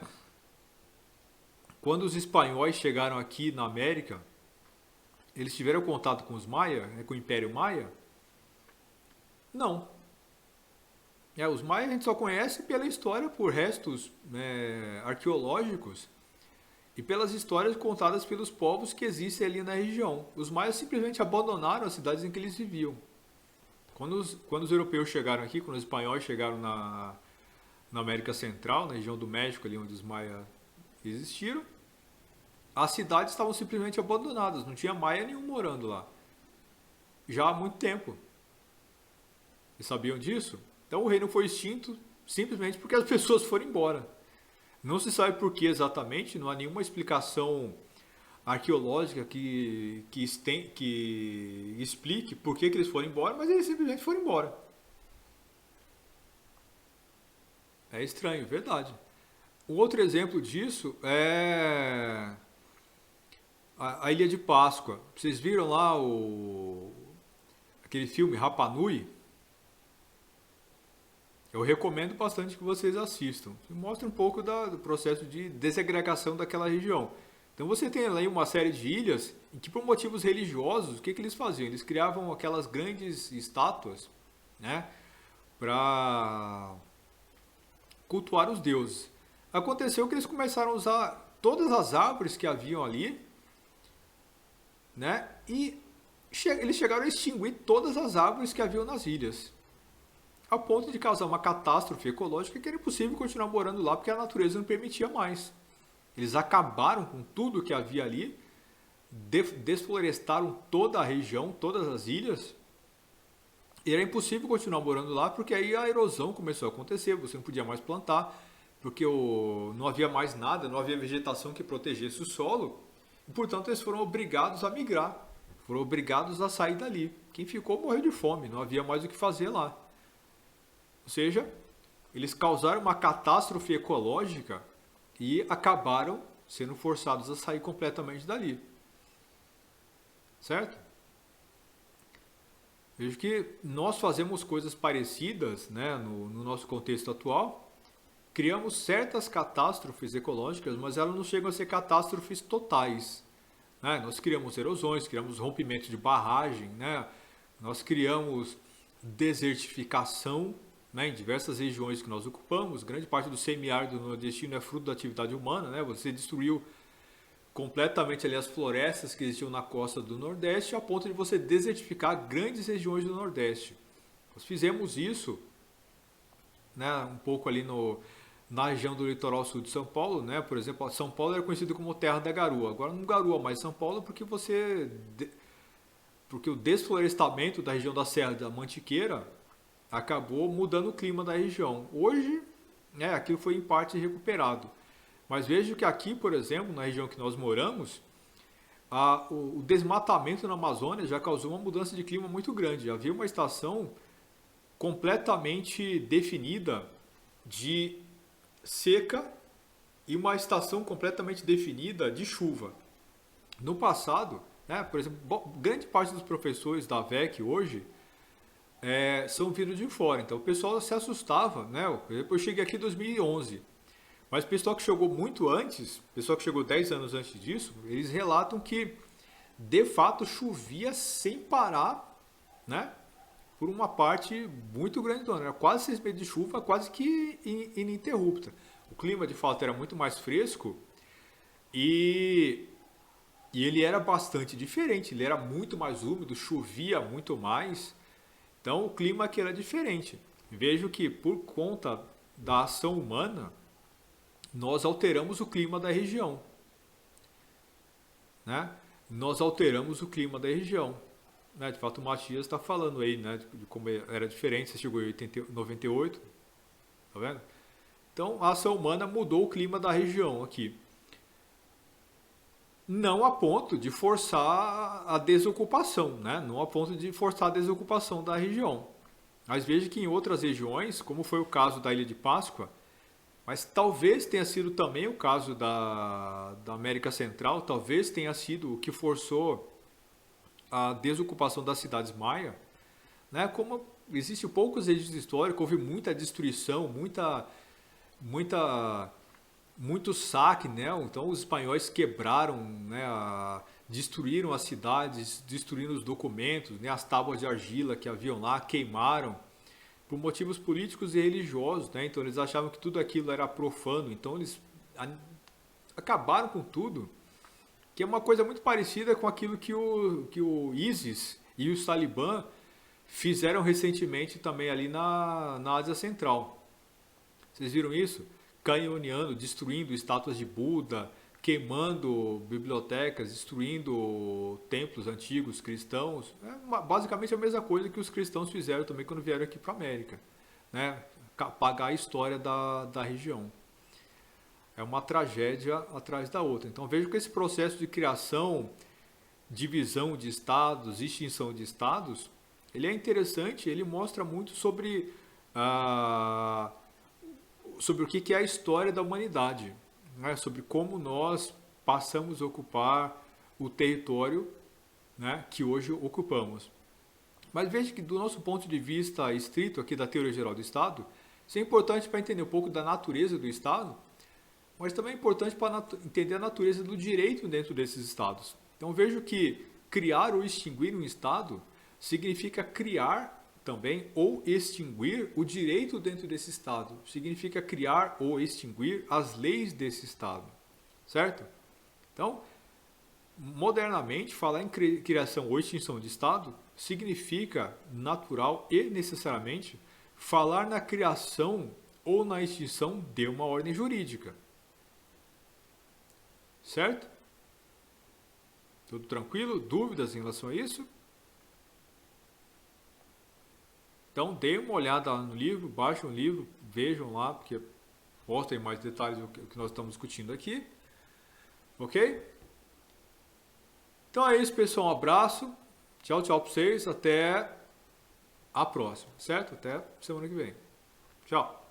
Quando os espanhóis chegaram aqui na América, eles tiveram contato com os maias, com o Império Maia? Não. Os maias a gente só conhece pela história, por restos arqueológicos e pelas histórias contadas pelos povos que existem ali na região. Os maias simplesmente abandonaram as cidades em que eles viviam. Quando os europeus chegaram aqui, quando os espanhóis chegaram na América Central, na região do México, ali onde os maias existiram, as cidades estavam simplesmente abandonadas, não tinha maia nenhum morando lá, já há muito tempo. Vocês sabiam disso? Então o reino foi extinto simplesmente porque as pessoas foram embora. Não se sabe por que exatamente, não há nenhuma explicação arqueológica que explique por que eles foram embora, mas eles simplesmente foram embora. É estranho, verdade. Um outro exemplo disso é a Ilha de Páscoa. Vocês viram lá aquele filme Rapa Nui? Eu recomendo bastante que vocês assistam. Mostra um pouco do processo de desagregação daquela região. Então você tem ali uma série de ilhas em que por motivos religiosos, o que eles faziam? Eles criavam aquelas grandes estátuas, né, para cultuar os deuses. Aconteceu que eles começaram a usar todas as árvores que haviam ali, né, e eles chegaram a extinguir todas as árvores que haviam nas ilhas, a ponto de causar uma catástrofe ecológica que era impossível continuar morando lá porque a natureza não permitia mais. Eles acabaram com tudo que havia ali, desflorestaram toda a região, todas as ilhas, e era impossível continuar morando lá porque aí a erosão começou a acontecer, você não podia mais plantar, porque não havia mais nada, não havia vegetação que protegesse o solo, e portanto eles foram obrigados a migrar, foram obrigados a sair dali. Quem ficou morreu de fome, não havia mais o que fazer lá. Ou seja, eles causaram uma catástrofe ecológica e acabaram sendo forçados a sair completamente dali. Certo? Vejo que nós fazemos coisas parecidas, né, no nosso contexto atual. Criamos certas catástrofes ecológicas, mas elas não chegam a ser catástrofes totais. Né? Nós criamos erosões, criamos rompimento de barragem, né? Nós criamos desertificação, né, em diversas regiões que nós ocupamos. Grande parte do semiárido nordestino é fruto da atividade humana. Né? Você destruiu completamente ali as florestas que existiam na costa do Nordeste a ponto de você desertificar grandes regiões do Nordeste. Nós fizemos isso, né, um pouco ali na região do litoral sul de São Paulo, né? Por exemplo, São Paulo era conhecido como terra da garoa. Agora não garoa mais São Paulo porque o desflorestamento da região da Serra da Mantiqueira acabou mudando o clima da região. Hoje, né, aquilo foi em parte recuperado. Mas vejo que aqui, por exemplo, na região que nós moramos, o desmatamento na Amazônia já causou uma mudança de clima muito grande. Havia uma estação completamente definida de seca e uma estação completamente definida de chuva. No passado, né, por exemplo, grande parte dos professores da VEC hoje são vindo de fora. Então o pessoal se assustava, né? Eu cheguei aqui em 2011, mas o pessoal que chegou muito antes, o pessoal que chegou 10 anos antes disso, eles relatam que de fato chovia sem parar, né? Por uma parte muito grande do ano. Era quase 6 meses de chuva, quase que ininterrupta. O clima de fato era muito mais fresco e, e ele era bastante diferente. Ele era muito mais úmido, chovia muito mais. Então o clima aqui era diferente. Vejo que por conta da ação humana, nós alteramos o clima da região. Né? Nós alteramos o clima da região. Né? De fato o Matias está falando aí, né, de como era diferente, você chegou em 98, tá vendo? Então a ação humana mudou o clima da região aqui. Não a ponto de forçar a desocupação, né? Não a ponto de forçar a desocupação da região. Mas veja que em outras regiões, como foi o caso da Ilha de Páscoa, mas talvez tenha sido também o caso da América Central, talvez tenha sido o que forçou a desocupação das cidades maia, né? Como existe poucos registros históricos, houve muita destruição, muito saque, né? Então os espanhóis quebraram, né? Destruíram as cidades, destruíram os documentos, né? As tábuas de argila que haviam lá, queimaram por motivos políticos e religiosos, né? Então eles achavam que tudo aquilo era profano, então eles acabaram com tudo, que é uma coisa muito parecida com aquilo que o ISIS e os Talibã fizeram recentemente também ali na Ásia Central. Vocês viram isso? Canhoneando, destruindo estátuas de Buda, queimando bibliotecas, destruindo templos antigos cristãos. Basicamente a mesma coisa que os cristãos fizeram também quando vieram aqui para a América, né? Apagar a história da região. É uma tragédia atrás da outra. Então vejo que esse processo de criação, divisão de estados, extinção de estados, ele é interessante, ele mostra muito sobre o que é a história da humanidade, né? Sobre como nós passamos a ocupar o território, né, que hoje ocupamos. Mas veja que do nosso ponto de vista estrito aqui da teoria geral do Estado, isso é importante para entender um pouco da natureza do Estado, mas também é importante para entender a natureza do direito dentro desses Estados. Então vejo que criar ou extinguir um Estado significa criar também ou extinguir o direito dentro desse Estado. Significa criar ou extinguir as leis desse Estado. Certo? Então, modernamente, falar em criação ou extinção de Estado significa, natural e necessariamente, falar na criação ou na extinção de uma ordem jurídica. Certo? Tudo tranquilo? Dúvidas em relação a isso? Então, deem uma olhada no livro, baixem o livro, vejam lá, porque mostra mais detalhes do que nós estamos discutindo aqui. Ok? Então é isso, pessoal. Um abraço. Tchau, tchau para vocês. Até a próxima, certo? Até semana que vem. Tchau.